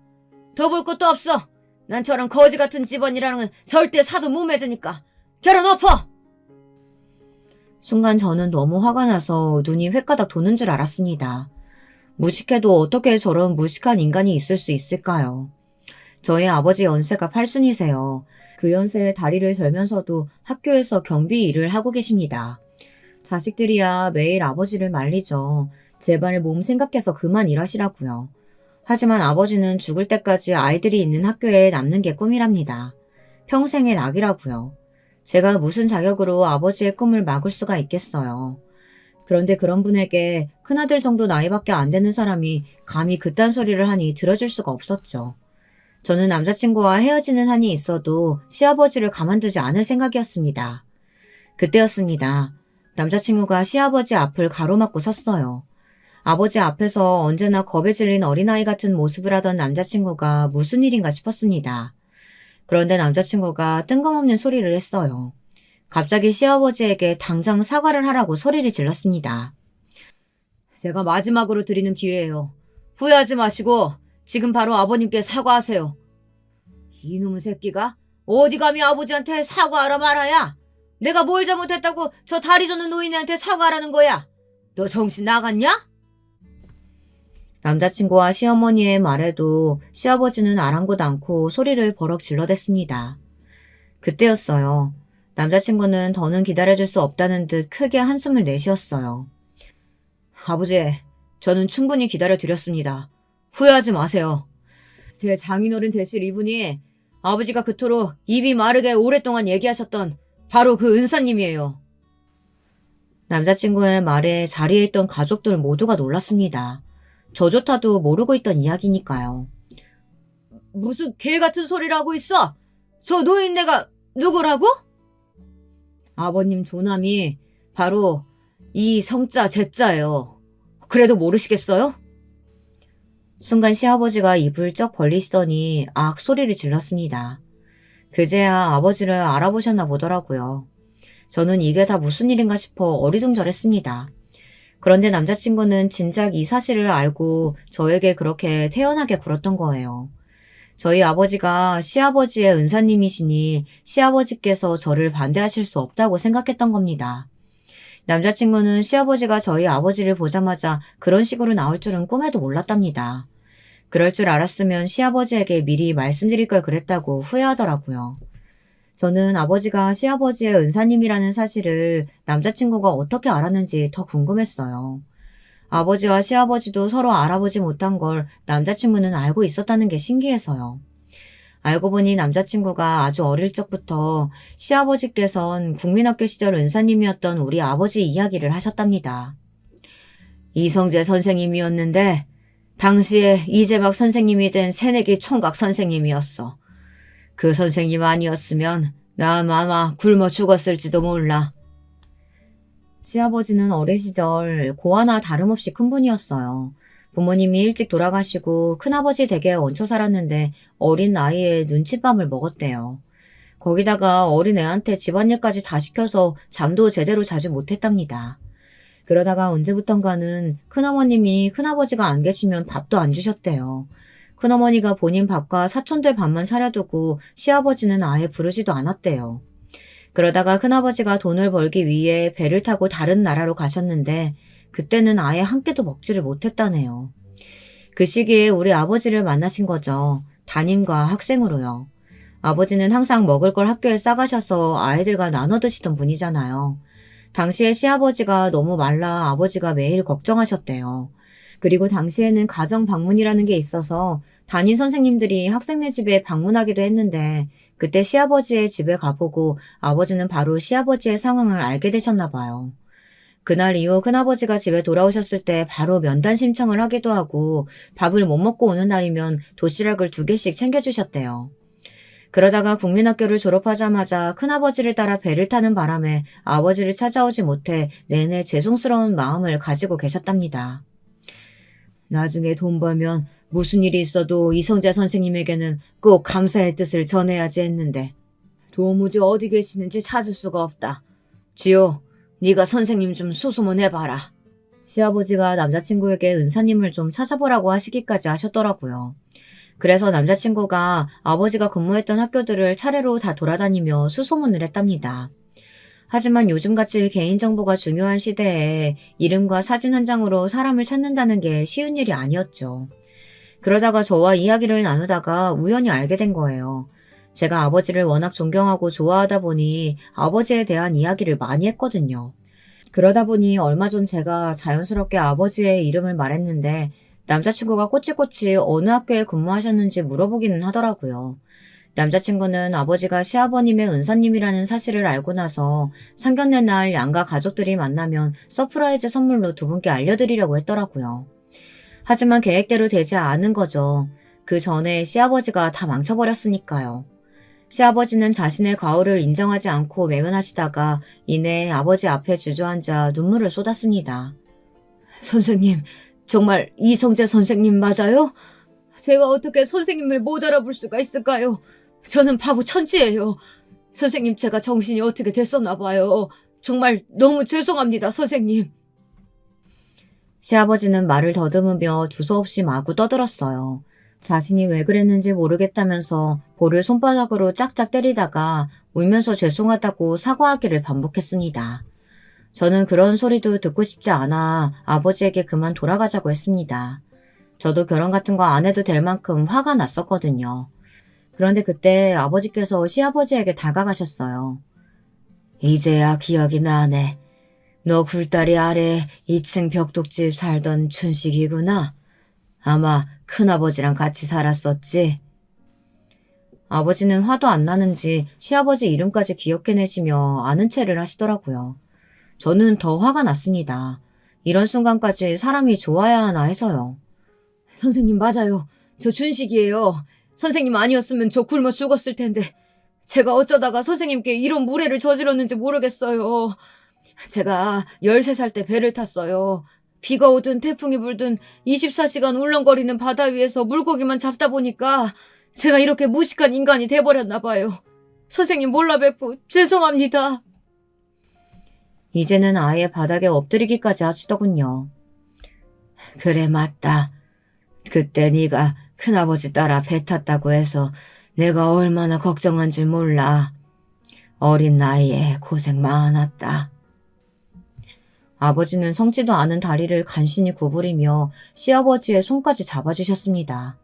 더 볼 것도 없어. 난 저런 거지 같은 집안이라는 건 절대 사돈 못 맺으니까. 결혼 엎어! 순간 저는 너무 화가 나서 눈이 횟가닥 도는 줄 알았습니다. 무식해도 어떻게 저런 무식한 인간이 있을 수 있을까요? 저희 아버지 연세가 8순이세요. 그 연세에 다리를 절면서도 학교에서 경비 일을 하고 계십니다. 자식들이야 매일 아버지를 말리죠. 제발 몸 생각해서 그만 일하시라고요. 하지만 아버지는 죽을 때까지 아이들이 있는 학교에 남는 게 꿈이랍니다. 평생의 낙이라고요. 제가 무슨 자격으로 아버지의 꿈을 막을 수가 있겠어요. 그런데 그런 분에게 큰아들 정도 나이밖에 안 되는 사람이 감히 그딴 소리를 하니 들어줄 수가 없었죠. 저는 남자친구와 헤어지는 한이 있어도 시아버지를 가만두지 않을 생각이었습니다. 그때였습니다. 남자친구가 시아버지 앞을 가로막고 섰어요. 아버지 앞에서 언제나 겁에 질린 어린아이 같은 모습을 하던 남자친구가 무슨 일인가 싶었습니다. 그런데 남자친구가 뜬금없는 소리를 했어요. 갑자기 시아버지에게 당장 사과를 하라고 소리를 질렀습니다. 제가 마지막으로 드리는 기회예요. 후회하지 마시고 지금 바로 아버님께 사과하세요. 이놈의 새끼가 어디 감히 아버지한테 사과하라 말아야. 내가 뭘 잘못했다고 저 다리 저는 노인네한테 사과하라는 거야? 너 정신 나갔냐? 남자친구와 시어머니의 말에도 시아버지는 아랑곳 않고 소리를 버럭 질러댔습니다. 그때였어요. 남자친구는 더는 기다려줄 수 없다는 듯 크게 한숨을 내쉬었어요. 아버지, 저는 충분히 기다려드렸습니다. 후회하지 마세요. 제 장인어른 되실 이분이 아버지가 그토록 입이 마르게 오랫동안 얘기하셨던 바로 그 은사님이에요. 남자친구의 말에 자리에 있던 가족들 모두가 놀랐습니다. 저조차도 모르고 있던 이야기니까요. 무슨 개 같은 소리를 하고 있어? 저 노인네가 누구라고? 아버님 조남이 바로 이 성자 제자예요. 그래도 모르시겠어요? 순간 시아버지가 입을 쩍 벌리시더니 악 소리를 질렀습니다. 그제야 아버지를 알아보셨나 보더라고요. 저는 이게 다 무슨 일인가 싶어 어리둥절했습니다. 그런데 남자친구는 진작 이 사실을 알고 저에게 그렇게 태연하게 굴었던 거예요. 저희 아버지가 시아버지의 은사님이시니 시아버지께서 저를 반대하실 수 없다고 생각했던 겁니다. 남자친구는 시아버지가 저희 아버지를 보자마자 그런 식으로 나올 줄은 꿈에도 몰랐답니다. 그럴 줄 알았으면 시아버지에게 미리 말씀드릴 걸 그랬다고 후회하더라고요. 저는 아버지가 시아버지의 은사님이라는 사실을 남자친구가 어떻게 알았는지 더 궁금했어요. 아버지와 시아버지도 서로 알아보지 못한 걸 남자친구는 알고 있었다는 게 신기해서요. 알고 보니 남자친구가 아주 어릴 적부터 시아버지께선 국민학교 시절 은사님이었던 우리 아버지 이야기를 하셨답니다. 이성재 선생님이었는데 당시에 이재박 선생님이 된 새내기 총각 선생님이었어. 그 선생님 아니었으면 난 아마 굶어 죽었을지도 몰라. 시아버지는 어린 시절 고아나 다름없이 큰 분이었어요. 부모님이 일찍 돌아가시고 큰아버지 댁에 얹혀 살았는데 어린 나이에 눈칫밥을 먹었대요. 거기다가 어린 애한테 집안일까지 다 시켜서 잠도 제대로 자지 못했답니다. 그러다가 언제부턴가는 큰어머님이 큰아버지가 안 계시면 밥도 안 주셨대요. 큰어머니가 본인 밥과 사촌들 밥만 차려두고 시아버지는 아예 부르지도 않았대요. 그러다가 큰아버지가 돈을 벌기 위해 배를 타고 다른 나라로 가셨는데 그때는 아예 한 끼도 먹지를 못했다네요. 그 시기에 우리 아버지를 만나신 거죠. 담임과 학생으로요. 아버지는 항상 먹을 걸 학교에 싸가셔서 아이들과 나눠 드시던 분이잖아요. 당시에 시아버지가 너무 말라 아버지가 매일 걱정하셨대요. 그리고 당시에는 가정 방문이라는 게 있어서 담임 선생님들이 학생네 집에 방문하기도 했는데 그때 시아버지의 집에 가보고 아버지는 바로 시아버지의 상황을 알게 되셨나 봐요. 그날 이후 큰아버지가 집에 돌아오셨을 때 바로 면담 신청을 하기도 하고 밥을 못 먹고 오는 날이면 도시락을 2개씩 챙겨주셨대요. 그러다가 국민학교를 졸업하자마자 큰아버지를 따라 배를 타는 바람에 아버지를 찾아오지 못해 내내 죄송스러운 마음을 가지고 계셨답니다. 나중에 돈 벌면 무슨 일이 있어도 이성재 선생님에게는 꼭 감사의 뜻을 전해야지 했는데 도무지 어디 계시는지 찾을 수가 없다. 지호, 네가 선생님 좀 수소문해봐라. 시아버지가 남자친구에게 은사님을 좀 찾아보라고 하시기까지 하셨더라고요. 그래서 남자친구가 아버지가 근무했던 학교들을 차례로 다 돌아다니며 수소문을 했답니다. 하지만 요즘같이 개인정보가 중요한 시대에 이름과 사진 한 장으로 사람을 찾는다는 게 쉬운 일이 아니었죠. 그러다가 저와 이야기를 나누다가 우연히 알게 된 거예요. 제가 아버지를 워낙 존경하고 좋아하다 보니 아버지에 대한 이야기를 많이 했거든요. 그러다 보니 얼마 전 제가 자연스럽게 아버지의 이름을 말했는데 남자친구가 꼬치꼬치 어느 학교에 근무하셨는지 물어보기는 하더라고요. 남자친구는 아버지가 시아버님의 은사님이라는 사실을 알고 나서 상견례 날 양가 가족들이 만나면 서프라이즈 선물로 2분께 알려드리려고 했더라고요. 하지만 계획대로 되지 않은 거죠. 그 전에 시아버지가 다 망쳐버렸으니까요. 시아버지는 자신의 과오를 인정하지 않고 외면하시다가 이내 아버지 앞에 주저앉아 눈물을 쏟았습니다. 선생님, 정말 이성재 선생님 맞아요? 제가 어떻게 선생님을 못 알아볼 수가 있을까요? 저는 바보 천지예요. 선생님, 제가 정신이 어떻게 됐었나 봐요. 정말 너무 죄송합니다, 선생님. 시아버지는 말을 더듬으며 두서없이 마구 떠들었어요. 자신이 왜 그랬는지 모르겠다면서 볼을 손바닥으로 짝짝 때리다가 울면서 죄송하다고 사과하기를 반복했습니다. 저는 그런 소리도 듣고 싶지 않아 아버지에게 그만 돌아가자고 했습니다. 저도 결혼 같은 거 안 해도 될 만큼 화가 났었거든요. 그런데 그때 아버지께서 시아버지에게 다가가셨어요. 이제야 기억이 나네. 너 굴다리 아래 2층 벽독집 살던 춘식이구나. 아마 큰아버지랑 같이 살았었지. 아버지는 화도 안 나는지 시아버지 이름까지 기억해내시며 아는 체를 하시더라고요. 저는 더 화가 났습니다. 이런 순간까지 사람이 좋아야 하나 해서요. 선생님 맞아요. 저 준식이에요. 선생님 아니었으면 저 굶어 죽었을 텐데 제가 어쩌다가 선생님께 이런 무례를 저질렀는지 모르겠어요. 제가 13살 때 배를 탔어요. 비가 오든 태풍이 불든 24시간 울렁거리는 바다 위에서 물고기만 잡다 보니까 제가 이렇게 무식한 인간이 돼버렸나 봐요. 선생님 몰라 뵙고 죄송합니다. 이제는 아예 바닥에 엎드리기까지 하시더군요. 그래 맞다. 그때 네가 큰아버지 따라 배 탔다고 해서 내가 얼마나 걱정한지 몰라. 어린 나이에 고생 많았다. 아버지는 성지도 않은 다리를 간신히 구부리며 시아버지의 손까지 잡아주셨습니다.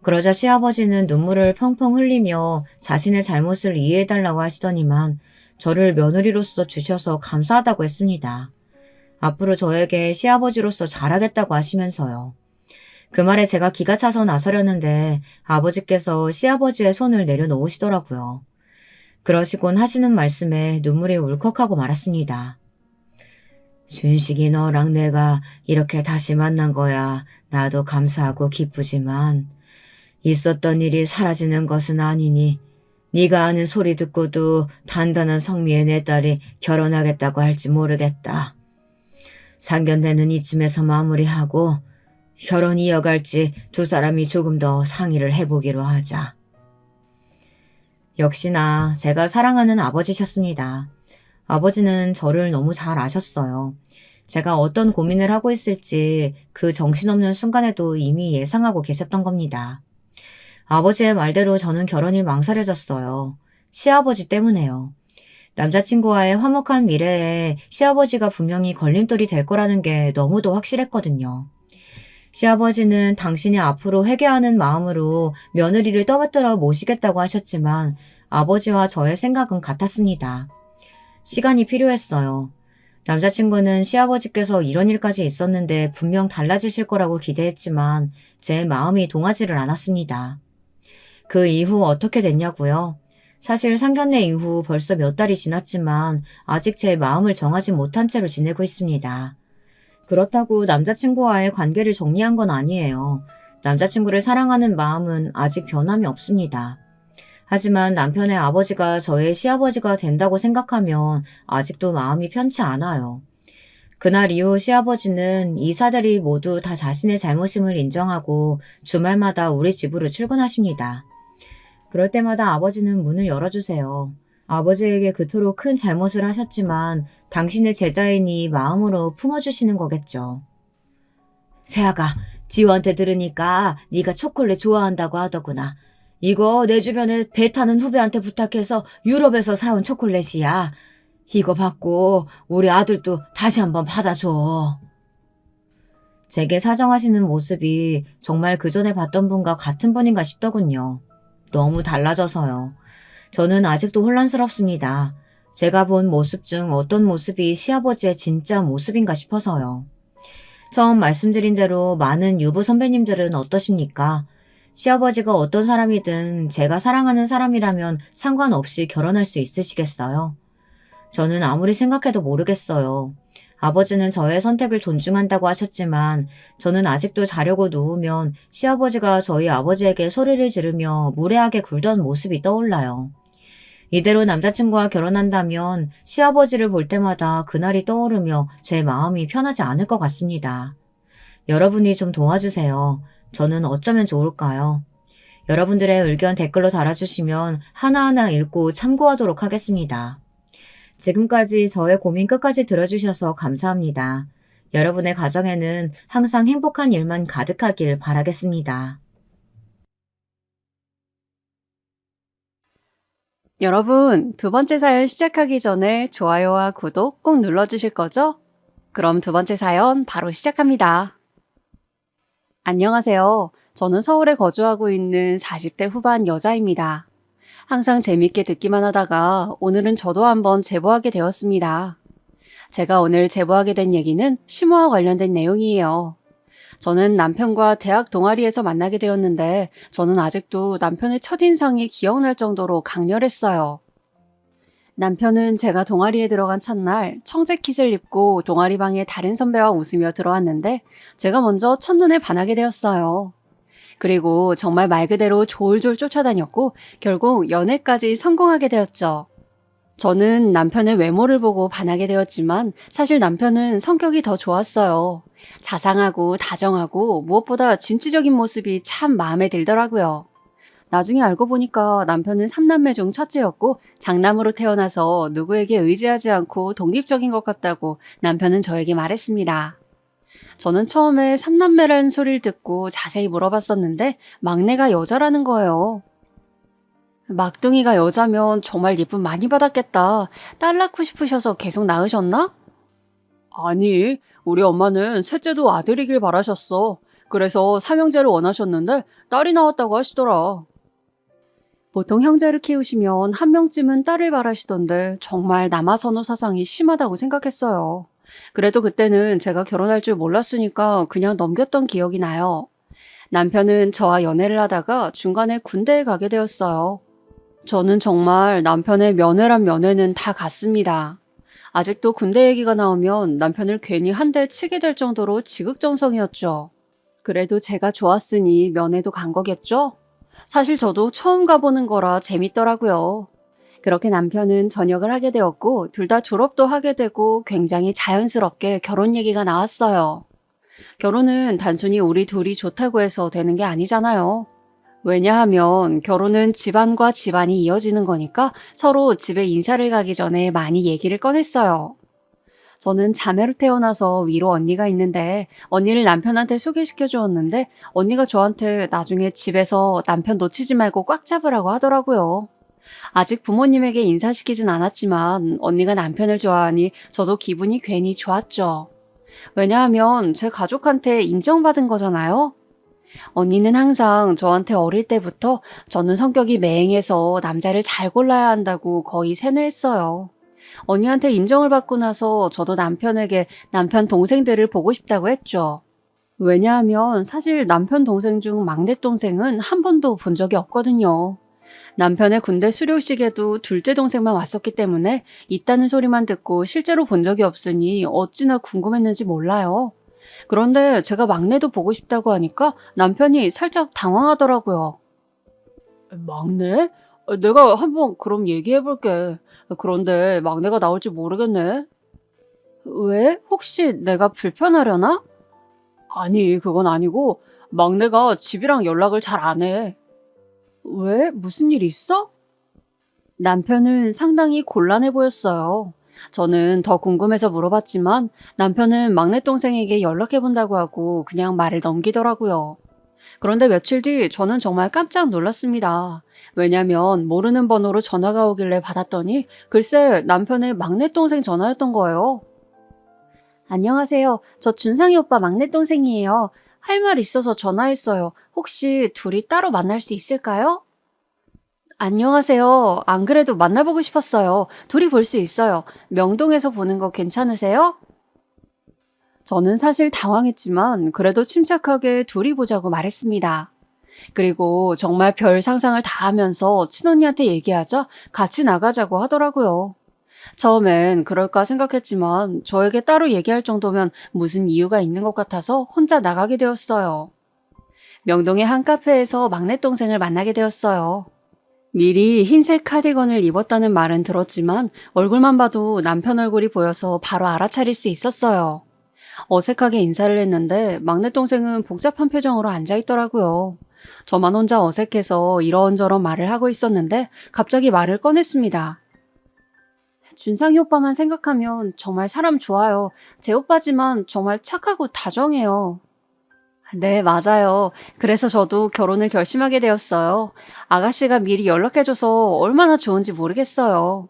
그러자 시아버지는 눈물을 펑펑 흘리며 자신의 잘못을 이해해달라고 하시더니만 저를 며느리로서 주셔서 감사하다고 했습니다. 앞으로 저에게 시아버지로서 잘하겠다고 하시면서요. 그 말에 제가 기가 차서 나서려는데 아버지께서 시아버지의 손을 내려놓으시더라고요. 그러시곤 하시는 말씀에 눈물이 울컥하고 말았습니다. 준식이 너랑 내가 이렇게 다시 만난 거야 나도 감사하고 기쁘지만 있었던 일이 사라지는 것은 아니니 네가 아는 소리 듣고도 단단한 성미의 내 딸이 결혼하겠다고 할지 모르겠다. 상견례는 이쯤에서 마무리하고 결혼 이어갈지 두 사람이 조금 더 상의를 해보기로 하자. 역시나 제가 사랑하는 아버지셨습니다. 아버지는 저를 너무 잘 아셨어요. 제가 어떤 고민을 하고 있을지 그 정신없는 순간에도 이미 예상하고 계셨던 겁니다. 아버지의 말대로 저는 결혼이 망설여졌어요. 시아버지 때문에요. 남자친구와의 화목한 미래에 시아버지가 분명히 걸림돌이 될 거라는 게 너무도 확실했거든요. 시아버지는 당신이 앞으로 회개하는 마음으로 며느리를 떠받들어 모시겠다고 하셨지만 아버지와 저의 생각은 같았습니다. 시간이 필요했어요. 남자친구는 시아버지께서 이런 일까지 있었는데 분명 달라지실 거라고 기대했지만 제 마음이 동하지를 않았습니다. 그 이후 어떻게 됐냐고요? 사실 상견례 이후 벌써 몇 달이 지났지만 아직 제 마음을 정하지 못한 채로 지내고 있습니다. 그렇다고 남자친구와의 관계를 정리한 건 아니에요. 남자친구를 사랑하는 마음은 아직 변함이 없습니다. 하지만 남편의 아버지가 저의 시아버지가 된다고 생각하면 아직도 마음이 편치 않아요. 그날 이후 시아버지는 이사들이 모두 다 자신의 잘못임을 인정하고 주말마다 우리 집으로 출근하십니다. 그럴 때마다 아버지는 문을 열어주세요. 아버지에게 그토록 큰 잘못을 하셨지만 당신의 제자이니 마음으로 품어주시는 거겠죠. 세아가 지호한테 들으니까 네가 초콜릿 좋아한다고 하더구나. 이거 내 주변에 배 타는 후배한테 부탁해서 유럽에서 사온 초콜릿이야. 이거 받고 우리 아들도 다시 한번 받아줘. 제게 사정하시는 모습이 정말 그전에 봤던 분과 같은 분인가 싶더군요. 너무 달라져서요. 저는 아직도 혼란스럽습니다. 제가 본 모습 중 어떤 모습이 시아버지의 진짜 모습인가 싶어서요. 처음 말씀드린 대로 많은 유부 선배님들은 어떠십니까? 시아버지가 어떤 사람이든 제가 사랑하는 사람이라면 상관없이 결혼할 수 있으시겠어요? 저는 아무리 생각해도 모르겠어요. 아버지는 저의 선택을 존중한다고 하셨지만 저는 아직도 자려고 누우면 시아버지가 저희 아버지에게 소리를 지르며 무례하게 굴던 모습이 떠올라요. 이대로 남자친구와 결혼한다면 시아버지를 볼 때마다 그날이 떠오르며 제 마음이 편하지 않을 것 같습니다. 여러분이 좀 도와주세요. 저는 어쩌면 좋을까요? 여러분들의 의견 댓글로 달아주시면 하나하나 읽고 참고하도록 하겠습니다. 지금까지 저의 고민 끝까지 들어주셔서 감사합니다. 여러분의 가정에는 항상 행복한 일만 가득하길 바라겠습니다. 여러분, 두 번째 사연 시작하기 전에 좋아요와 구독 꼭 눌러주실 거죠? 그럼 두 번째 사연 바로 시작합니다. 안녕하세요. 저는 서울에 거주하고 있는 40대 후반 여자입니다. 항상 재밌게 듣기만 하다가 오늘은 저도 한번 제보하게 되었습니다. 제가 오늘 제보하게 된 얘기는 심호와 관련된 내용이에요. 저는 남편과 대학 동아리에서 만나게 되었는데 저는 아직도 남편의 첫인상이 기억날 정도로 강렬했어요. 남편은 제가 동아리에 들어간 첫날 청재킷을 입고 동아리방에 다른 선배와 웃으며 들어왔는데 제가 먼저 첫눈에 반하게 되었어요. 그리고 정말 말 그대로 졸졸 쫓아다녔고 결국 연애까지 성공하게 되었죠. 저는 남편의 외모를 보고 반하게 되었지만 사실 남편은 성격이 더 좋았어요. 자상하고 다정하고 무엇보다 진취적인 모습이 참 마음에 들더라고요. 나중에 알고 보니까 남편은 3남매 중 첫째였고 장남으로 태어나서 누구에게 의지하지 않고 독립적인 것 같다고 남편은 저에게 말했습니다. 저는 처음에 3남매라는 소리를 듣고 자세히 물어봤었는데 막내가 여자라는 거예요. 막둥이가 여자면 정말 예쁨 많이 받았겠다. 딸 낳고 싶으셔서 계속 낳으셨나? 아니, 우리 엄마는 셋째도 아들이길 바라셨어. 그래서 삼형제를 원하셨는데 딸이 나왔다고 하시더라. 보통 형제를 키우시면 한 명쯤은 딸을 바라시던데 정말 남아선호 사상이 심하다고 생각했어요. 그래도 그때는 제가 결혼할 줄 몰랐으니까 그냥 넘겼던 기억이 나요. 남편은 저와 연애를 하다가 중간에 군대에 가게 되었어요. 저는 정말 남편의 면회란 면회는 다 갔습니다. 아직도 군대 얘기가 나오면 남편을 괜히 한 대 치게 될 정도로 지극정성이었죠. 그래도 제가 좋았으니 면회도 간 거겠죠? 사실 저도 처음 가보는 거라 재밌더라고요. 그렇게 남편은 전역을 하게 되었고 둘 다 졸업도 하게 되고 굉장히 자연스럽게 결혼 얘기가 나왔어요. 결혼은 단순히 우리 둘이 좋다고 해서 되는 게 아니잖아요. 왜냐하면 결혼은 집안과 집안이 이어지는 거니까 서로 집에 인사를 가기 전에 많이 얘기를 꺼냈어요. 저는 자매로 태어나서 위로 언니가 있는데 언니를 남편한테 소개시켜 주었는데 언니가 저한테 나중에 집에서 남편 놓치지 말고 꽉 잡으라고 하더라고요. 아직 부모님에게 인사시키진 않았지만 언니가 남편을 좋아하니 저도 기분이 괜히 좋았죠. 왜냐하면 제 가족한테 인정받은 거잖아요. 언니는 항상 저한테 어릴 때부터 저는 성격이 매행해서 남자를 잘 골라야 한다고 거의 세뇌했어요. 언니한테 인정을 받고 나서 저도 남편에게 남편 동생들을 보고 싶다고 했죠. 왜냐하면 사실 남편 동생 중 막내 동생은 한 번도 본 적이 없거든요. 남편의 군대 수료식에도 둘째 동생만 왔었기 때문에 있다는 소리만 듣고 실제로 본 적이 없으니 어찌나 궁금했는지 몰라요. 그런데 제가 막내도 보고 싶다고 하니까 남편이 살짝 당황하더라고요. 막내? 내가 한번 그럼 얘기해볼게. 그런데 막내가 나올지 모르겠네. 왜? 혹시 내가 불편하려나? 아니, 그건 아니고 막내가 집이랑 연락을 잘 안 해. 왜? 무슨 일 있어? 남편은 상당히 곤란해 보였어요. 저는 더 궁금해서 물어봤지만 남편은 막내 동생에게 연락해본다고 하고 그냥 말을 넘기더라고요. 그런데 며칠 뒤 저는 정말 깜짝 놀랐습니다. 왜냐면 모르는 번호로 전화가 오길래 받았더니 글쎄 남편의 막내 동생 전화였던 거예요. 안녕하세요. 저 준상이 오빠 막내 동생이에요. 할 말 있어서 전화했어요. 혹시 둘이 따로 만날 수 있을까요? 안녕하세요. 안 그래도 만나보고 싶었어요. 둘이 볼 수 있어요. 명동에서 보는 거 괜찮으세요? 저는 사실 당황했지만 그래도 침착하게 둘이 보자고 말했습니다. 그리고 정말 별 상상을 다 하면서 친언니한테 얘기하자 같이 나가자고 하더라고요. 처음엔 그럴까 생각했지만 저에게 따로 얘기할 정도면 무슨 이유가 있는 것 같아서 혼자 나가게 되었어요. 명동의 한 카페에서 막내 동생을 만나게 되었어요. 미리 흰색 카디건을 입었다는 말은 들었지만 얼굴만 봐도 남편 얼굴이 보여서 바로 알아차릴 수 있었어요. 어색하게 인사를 했는데 막내 동생은 복잡한 표정으로 앉아있더라고요. 저만 혼자 어색해서 이런저런 말을 하고 있었는데 갑자기 말을 꺼냈습니다. 준상이 오빠만 생각하면 정말 사람 좋아요. 제 오빠지만 정말 착하고 다정해요. 네, 맞아요. 그래서 저도 결혼을 결심하게 되었어요. 아가씨가 미리 연락해줘서 얼마나 좋은지 모르겠어요.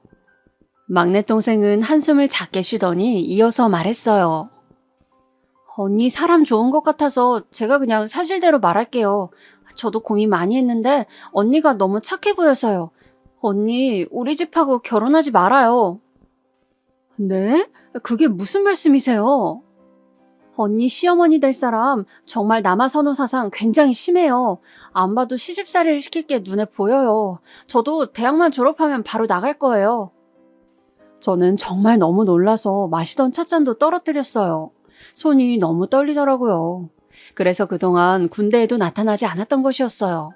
막내 동생은 한숨을 작게 쉬더니 이어서 말했어요. 언니 사람 좋은 것 같아서 제가 그냥 사실대로 말할게요. 저도 고민 많이 했는데 언니가 너무 착해 보여서요. 언니, 우리 집하고 결혼하지 말아요. 네? 그게 무슨 말씀이세요? 언니 시어머니 될 사람 정말 남아 선호 사상 굉장히 심해요. 안 봐도 시집살이를 시킬 게 눈에 보여요. 저도 대학만 졸업하면 바로 나갈 거예요. 저는 정말 너무 놀라서 마시던 찻잔도 떨어뜨렸어요. 손이 너무 떨리더라고요. 그래서 그동안 군대에도 나타나지 않았던 것이었어요.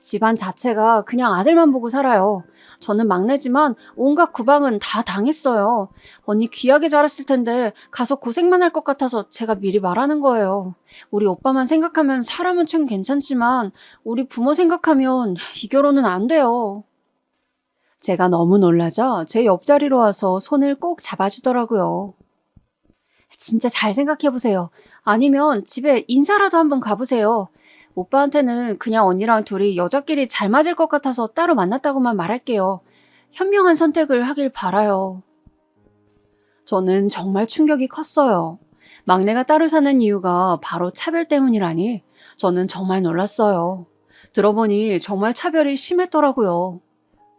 집안 자체가 그냥 아들만 보고 살아요. 저는 막내지만 온갖 구박은 다 당했어요. 언니 귀하게 자랐을 텐데 가서 고생만 할 것 같아서 제가 미리 말하는 거예요. 우리 오빠만 생각하면 사람은 참 괜찮지만 우리 부모 생각하면 이 결혼은 안 돼요. 제가 너무 놀라자 제 옆자리로 와서 손을 꼭 잡아주더라고요. 진짜 잘 생각해보세요. 아니면 집에 인사라도 한번 가보세요. 오빠한테는 그냥 언니랑 둘이 여자끼리 잘 맞을 것 같아서 따로 만났다고만 말할게요. 현명한 선택을 하길 바라요. 저는 정말 충격이 컸어요. 막내가 따로 사는 이유가 바로 차별 때문이라니 저는 정말 놀랐어요. 들어보니 정말 차별이 심했더라고요.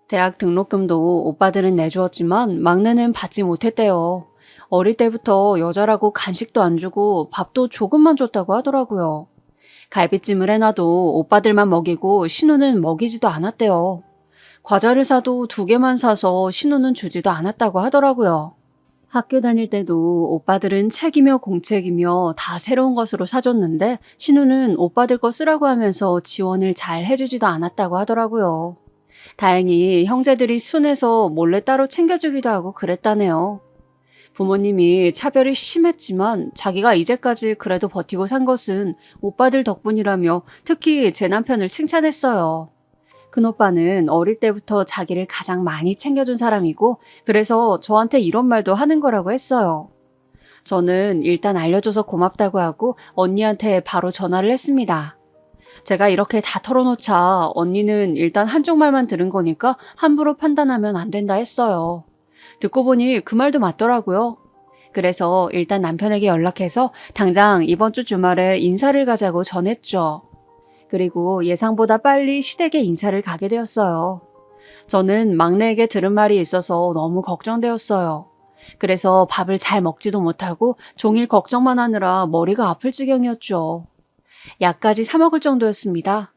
대학 등록금도 오빠들은 내주었지만 막내는 받지 못했대요. 어릴 때부터 여자라고 간식도 안 주고 밥도 조금만 줬다고 하더라고요. 갈비찜을 해놔도 오빠들만 먹이고 신우는 먹이지도 않았대요. 과자를 사도 2개만 사서 신우는 주지도 않았다고 하더라고요. 학교 다닐 때도 오빠들은 책이며 공책이며 다 새로운 것으로 사줬는데 신우는 오빠들 거 쓰라고 하면서 지원을 잘 해주지도 않았다고 하더라고요. 다행히 형제들이 순해서 몰래 따로 챙겨주기도 하고 그랬다네요. 부모님이 차별이 심했지만 자기가 이제까지 그래도 버티고 산 것은 오빠들 덕분이라며 특히 제 남편을 칭찬했어요. 큰오빠는 어릴 때부터 자기를 가장 많이 챙겨준 사람이고 그래서 저한테 이런 말도 하는 거라고 했어요. 저는 일단 알려줘서 고맙다고 하고 언니한테 바로 전화를 했습니다. 제가 이렇게 다 털어놓자 언니는 일단 한쪽 말만 들은 거니까 함부로 판단하면 안 된다 했어요. 듣고 보니 그 말도 맞더라고요. 그래서 일단 남편에게 연락해서 당장 이번 주 주말에 인사를 가자고 전했죠. 그리고 예상보다 빨리 시댁에 인사를 가게 되었어요. 저는 막내에게 들은 말이 있어서 너무 걱정되었어요. 그래서 밥을 잘 먹지도 못하고 종일 걱정만 하느라 머리가 아플 지경이었죠. 약까지 사 먹을 정도였습니다.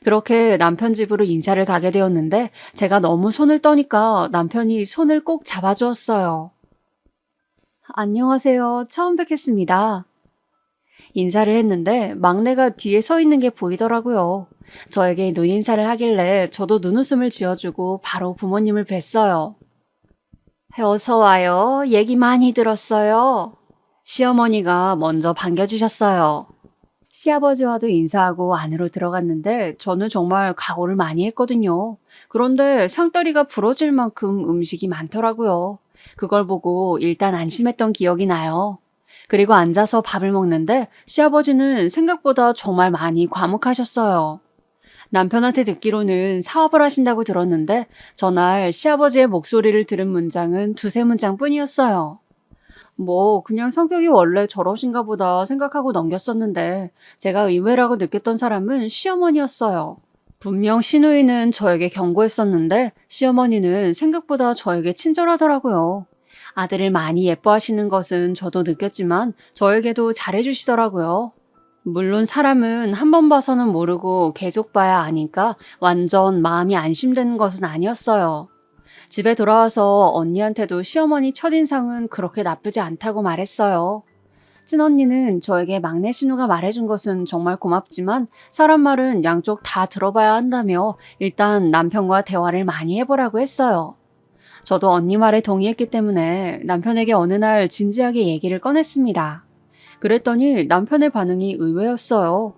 그렇게 남편 집으로 인사를 가게 되었는데 제가 너무 손을 떠니까 남편이 손을 꼭 잡아주었어요. 안녕하세요. 처음 뵙겠습니다. 인사를 했는데 막내가 뒤에 서 있는 게 보이더라고요. 저에게 눈인사를 하길래 저도 눈웃음을 지어주고 바로 부모님을 뵀어요. 어서 와요. 얘기 많이 들었어요. 시어머니가 먼저 반겨주셨어요. 시아버지와도 인사하고 안으로 들어갔는데 저는 정말 각오를 많이 했거든요. 그런데 상다리가 부러질 만큼 음식이 많더라고요. 그걸 보고 일단 안심했던 기억이 나요. 그리고 앉아서 밥을 먹는데 시아버지는 생각보다 정말 많이 과묵하셨어요. 남편한테 듣기로는 사업을 하신다고 들었는데 전날 시아버지의 목소리를 들은 문장은 2~3문장 뿐이었어요. 그냥 성격이 원래 저러신가 보다 생각하고 넘겼었는데 제가 의외라고 느꼈던 사람은 시어머니였어요. 분명 시누이는 저에게 경고했었는데 시어머니는 생각보다 저에게 친절하더라고요. 아들을 많이 예뻐하시는 것은 저도 느꼈지만 저에게도 잘해주시더라고요. 물론 사람은 한 번 봐서는 모르고 계속 봐야 아니까 완전 마음이 안심되는 것은 아니었어요. 집에 돌아와서 언니한테도 시어머니 첫인상은 그렇게 나쁘지 않다고 말했어요. 친언니는 저에게 막내 신우가 말해준 것은 정말 고맙지만 사람 말은 양쪽 다 들어봐야 한다며 일단 남편과 대화를 많이 해보라고 했어요. 저도 언니 말에 동의했기 때문에 남편에게 어느 날 진지하게 얘기를 꺼냈습니다. 그랬더니 남편의 반응이 의외였어요.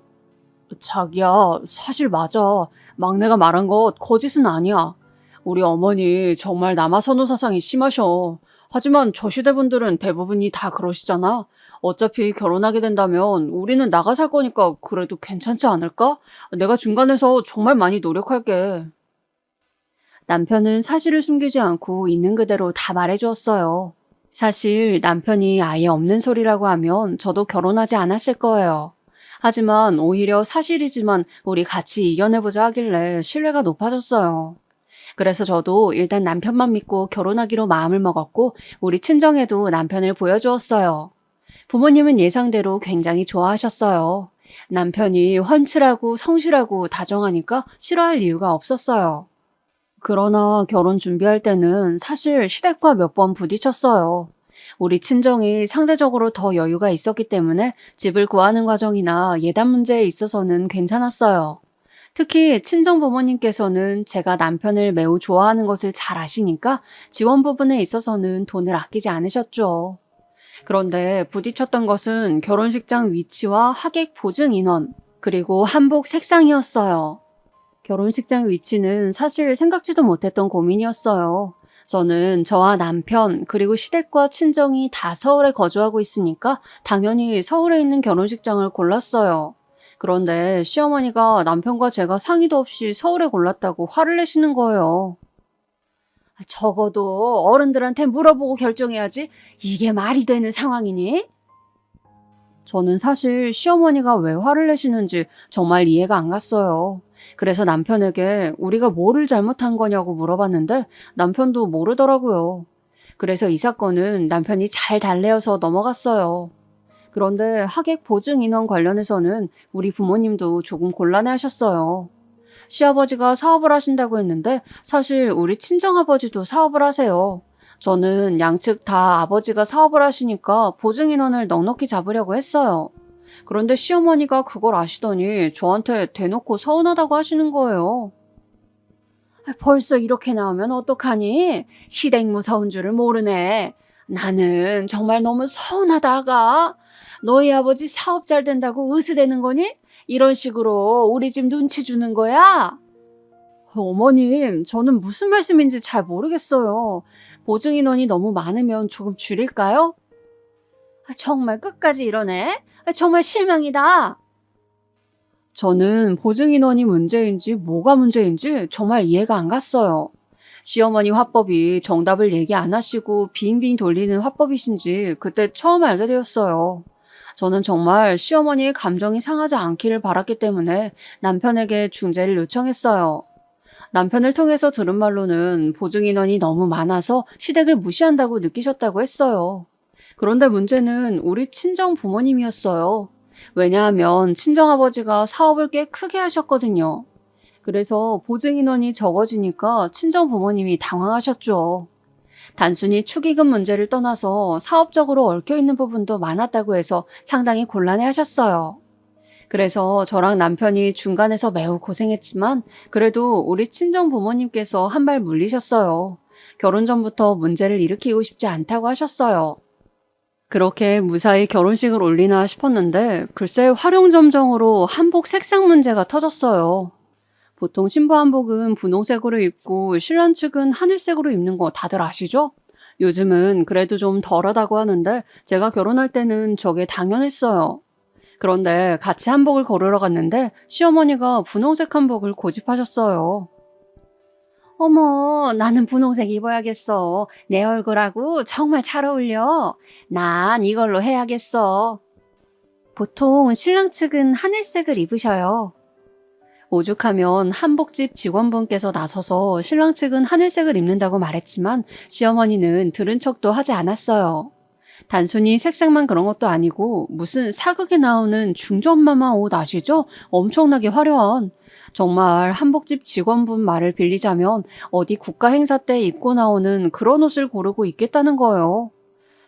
자기야, 사실 맞아. 막내가 말한 것 거짓은 아니야. 우리 어머니 정말 남아 선호 사상이 심하셔. 하지만 저 시대 분들은 대부분이 다 그러시잖아. 어차피 결혼하게 된다면 우리는 나가 살 거니까 그래도 괜찮지 않을까? 내가 중간에서 정말 많이 노력할게. 남편은 사실을 숨기지 않고 있는 그대로 다 말해주었어요. 사실 남편이 아예 없는 소리라고 하면 저도 결혼하지 않았을 거예요. 하지만 오히려 사실이지만 우리 같이 이겨내보자 하길래 신뢰가 높아졌어요. 그래서 저도 일단 남편만 믿고 결혼하기로 마음을 먹었고 우리 친정에도 남편을 보여주었어요. 부모님은 예상대로 굉장히 좋아하셨어요. 남편이 훤칠하고 성실하고 다정하니까 싫어할 이유가 없었어요. 그러나 결혼 준비할 때는 사실 시댁과 몇 번 부딪혔어요. 우리 친정이 상대적으로 더 여유가 있었기 때문에 집을 구하는 과정이나 예단 문제에 있어서는 괜찮았어요. 특히 친정 부모님께서는 제가 남편을 매우 좋아하는 것을 잘 아시니까 지원 부분에 있어서는 돈을 아끼지 않으셨죠. 그런데 부딪혔던 것은 결혼식장 위치와 하객 보증 인원, 그리고 한복 색상이었어요. 결혼식장 위치는 사실 생각지도 못했던 고민이었어요. 저는 저와 남편, 그리고 시댁과 친정이 다 서울에 거주하고 있으니까 당연히 서울에 있는 결혼식장을 골랐어요. 그런데 시어머니가 남편과 제가 상의도 없이 서울에 골랐다고 화를 내시는 거예요. 적어도 어른들한테 물어보고 결정해야지. 이게 말이 되는 상황이니? 저는 사실 시어머니가 왜 화를 내시는지 정말 이해가 안 갔어요. 그래서 남편에게 우리가 뭐를 잘못한 거냐고 물어봤는데 남편도 모르더라고요. 그래서 이 사건은 남편이 잘 달래어서 넘어갔어요. 그런데 하객 보증 인원 관련해서는 우리 부모님도 조금 곤란해하셨어요. 시아버지가 사업을 하신다고 했는데 사실 우리 친정아버지도 사업을 하세요. 저는 양측 다 아버지가 사업을 하시니까 보증 인원을 넉넉히 잡으려고 했어요. 그런데 시어머니가 그걸 아시더니 저한테 대놓고 서운하다고 하시는 거예요. 벌써 이렇게 나오면 어떡하니? 시댁 무서운 줄을 모르네. 나는 정말 너무 서운하다가 너희 아버지 사업 잘 된다고 으스대는 거니? 이런 식으로 우리 집 눈치 주는 거야? 어머님, 저는 무슨 말씀인지 잘 모르겠어요. 보증 인원이 너무 많으면 조금 줄일까요? 정말 끝까지 이러네? 정말 실망이다. 저는 보증 인원이 문제인지 뭐가 문제인지 정말 이해가 안 갔어요. 시어머니 화법이 정답을 얘기 안 하시고 빙빙 돌리는 화법이신지 그때 처음 알게 되었어요. 저는 정말 시어머니의 감정이 상하지 않기를 바랐기 때문에 남편에게 중재를 요청했어요. 남편을 통해서 들은 말로는 보증 인원이 너무 많아서 시댁을 무시한다고 느끼셨다고 했어요. 그런데 문제는 우리 친정 부모님이었어요. 왜냐하면 친정아버지가 사업을 꽤 크게 하셨거든요. 그래서 보증 인원이 적어지니까 친정 부모님이 당황하셨죠. 단순히 축의금 문제를 떠나서 사업적으로 얽혀있는 부분도 많았다고 해서 상당히 곤란해하셨어요. 그래서 저랑 남편이 중간에서 매우 고생했지만 그래도 우리 친정 부모님께서 한 발 물리셨어요. 결혼 전부터 문제를 일으키고 싶지 않다고 하셨어요. 그렇게 무사히 결혼식을 올리나 싶었는데 글쎄 활용점정으로 한복 색상 문제가 터졌어요. 보통 신부 한복은 분홍색으로 입고 신랑 측은 하늘색으로 입는 거 다들 아시죠? 요즘은 그래도 좀 덜하다고 하는데 제가 결혼할 때는 저게 당연했어요. 그런데 같이 한복을 고르러 갔는데 시어머니가 분홍색 한복을 고집하셨어요. 어머, 나는 분홍색 입어야겠어. 내 얼굴하고 정말 잘 어울려. 난 이걸로 해야겠어. 보통 신랑 측은 하늘색을 입으셔요. 오죽하면 한복집 직원분께서 나서서 신랑 측은 하늘색을 입는다고 말했지만 시어머니는 들은 척도 하지 않았어요. 단순히 색상만 그런 것도 아니고 무슨 사극에 나오는 중전마마 옷 아시죠? 엄청나게 화려한. 정말 한복집 직원분 말을 빌리자면 어디 국가 행사 때 입고 나오는 그런 옷을 고르고 입겠다는 거예요.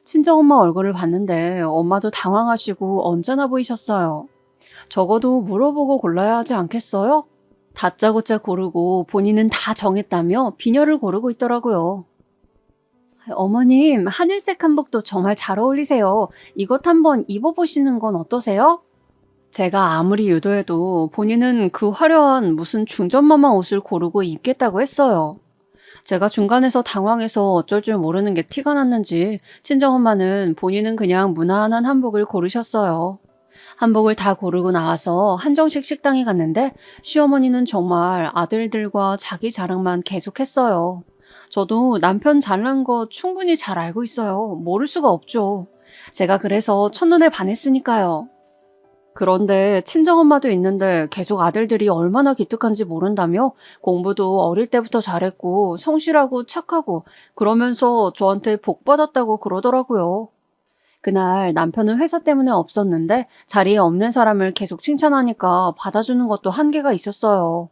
친정엄마 얼굴을 봤는데 엄마도 당황하시고 언짢아 보이셨어요. 적어도 물어보고 골라야 하지 않겠어요? 다짜고짜 고르고 본인은 다 정했다며 비녀를 고르고 있더라고요. 어머님, 하늘색 한복도 정말 잘 어울리세요. 이것 한번 입어보시는 건 어떠세요? 제가 아무리 유도해도 본인은 그 화려한 무슨 중전마마 옷을 고르고 입겠다고 했어요. 제가 중간에서 당황해서 어쩔 줄 모르는 게 티가 났는지 친정엄마는 본인은 그냥 무난한 한복을 고르셨어요. 한복을 다 고르고 나와서 한정식 식당에 갔는데 시어머니는 정말 아들들과 자기 자랑만 계속했어요. 저도 남편 잘난 거 충분히 잘 알고 있어요. 모를 수가 없죠. 제가 그래서 첫눈에 반했으니까요. 그런데 친정엄마도 있는데 계속 아들들이 얼마나 기특한지 모른다며 공부도 어릴 때부터 잘했고 성실하고 착하고 그러면서 저한테 복 받았다고 그러더라고요. 그날 남편은 회사 때문에 없었는데 자리에 없는 사람을 계속 칭찬하니까 받아주는 것도 한계가 있었어요.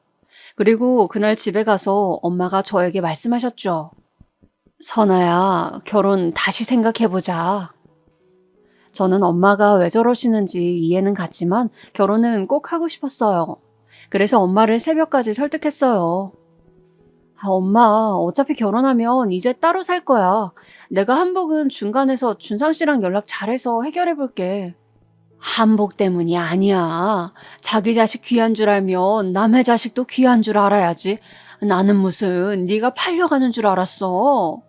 그리고 그날 집에 가서 엄마가 저에게 말씀하셨죠. 선아야, 결혼 다시 생각해보자. 저는 엄마가 왜 저러시는지 이해는 갔지만 결혼은 꼭 하고 싶었어요. 그래서 엄마를 새벽까지 설득했어요. 엄마, 어차피 결혼하면 이제 따로 살 거야. 내가 한복은 중간에서 준상 씨랑 연락 잘해서 해결해 볼게. 한복 때문이 아니야. 자기 자식 귀한 줄 알면 남의 자식도 귀한 줄 알아야지. 나는 무슨 네가 팔려가는 줄 알았어.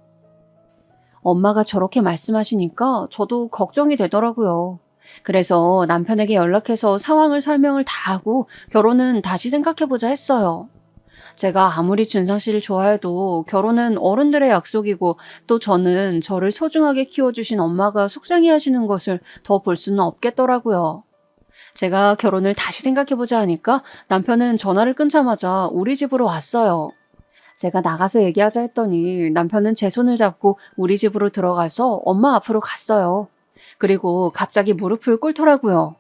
엄마가 저렇게 말씀하시니까 저도 걱정이 되더라고요. 그래서 남편에게 연락해서 상황을 설명을 다 하고 결혼은 다시 생각해보자 했어요. 제가 아무리 준상 씨를 좋아해도 결혼은 어른들의 약속이고 또 저는 저를 소중하게 키워주신 엄마가 속상해 하시는 것을 더 볼 수는 없겠더라고요. 제가 결혼을 다시 생각해보자 하니까 남편은 전화를 끊자마자 우리 집으로 왔어요. 제가 나가서 얘기하자 했더니 남편은 제 손을 잡고 우리 집으로 들어가서 엄마 앞으로 갔어요. 그리고 갑자기 무릎을 꿇더라고요.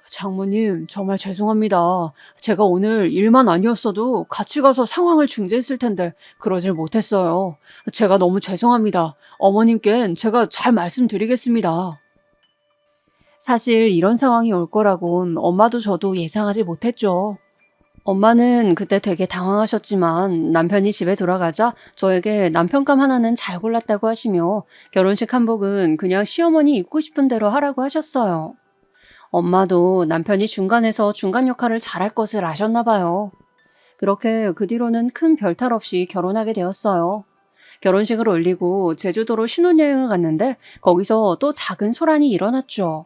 장모님, 정말 죄송합니다. 제가 오늘 일만 아니었어도 같이 가서 상황을 중재했을 텐데 그러질 못했어요. 제가 너무 죄송합니다. 어머님께는 제가 잘 말씀드리겠습니다. 사실 이런 상황이 올 거라곤 엄마도 저도 예상하지 못했죠. 엄마는 그때 되게 당황하셨지만 남편이 집에 돌아가자 저에게 남편감 하나는 잘 골랐다고 하시며 결혼식 한복은 그냥 시어머니 입고 싶은 대로 하라고 하셨어요. 엄마도 남편이 중간에서 중간 역할을 잘할 것을 아셨나 봐요. 그렇게 그 뒤로는 큰 별탈 없이 결혼하게 되었어요. 결혼식을 올리고 제주도로 신혼여행을 갔는데 거기서 또 작은 소란이 일어났죠.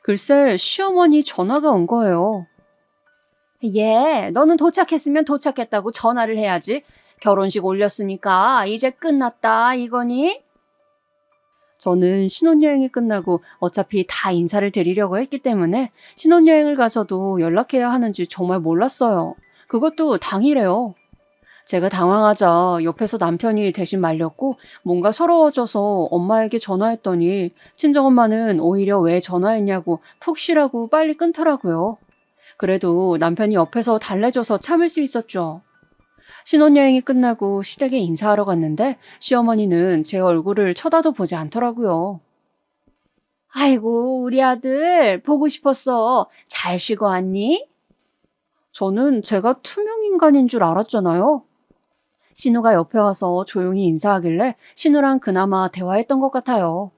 글쎄 시어머니 전화가 온 거예요. 너는 도착했으면 도착했다고 전화를 해야지. 결혼식 올렸으니까 이제 끝났다 이거니? 저는 신혼여행이 끝나고 어차피 다 인사를 드리려고 했기 때문에 신혼여행을 가서도 연락해야 하는지 정말 몰랐어요. 그것도 당일에요. 제가 당황하자 옆에서 남편이 대신 말렸고 뭔가 서러워져서 엄마에게 전화했더니 친정엄마는 오히려 왜 전화했냐고 푹 쉬라고 빨리 끊더라고요. 그래도 남편이 옆에서 달래줘서 참을 수 있었죠. 신혼여행이 끝나고 시댁에 인사하러 갔는데 시어머니는 제 얼굴을 쳐다도 보지 않더라고요. 아이고, 우리 아들 보고 싶었어. 잘 쉬고 왔니? 저는 제가 투명인간인 줄 알았잖아요. 신우가 옆에 와서 조용히 인사하길래 신우랑 그나마 대화했던 것 같아요.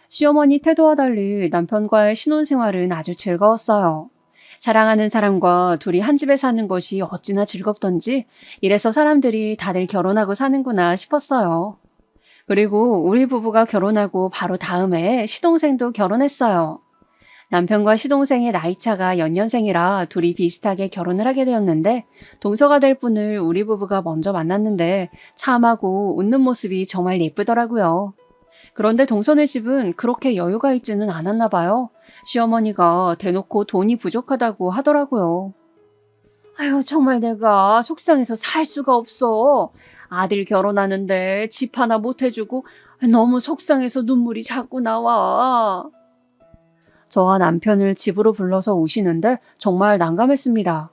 시어머니 태도와 달리 남편과의 신혼생활은 아주 즐거웠어요. 사랑하는 사람과 둘이 한 집에 사는 것이 어찌나 즐겁던지 이래서 사람들이 다들 결혼하고 사는구나 싶었어요. 그리고 우리 부부가 결혼하고 바로 다음에 시동생도 결혼했어요. 남편과 시동생의 나이차가 연년생이라 둘이 비슷하게 결혼을 하게 되었는데 동서가 될 분을 우리 부부가 먼저 만났는데 참하고 웃는 모습이 정말 예쁘더라고요. 그런데 동서네 집은 그렇게 여유가 있지는 않았나 봐요. 시어머니가 대놓고 돈이 부족하다고 하더라고요. 아유, 정말 내가 속상해서 살 수가 없어. 아들 결혼하는데 집 하나 못 해주고 너무 속상해서 눈물이 자꾸 나와. 저와 남편을 집으로 불러서 우시는데 정말 난감했습니다.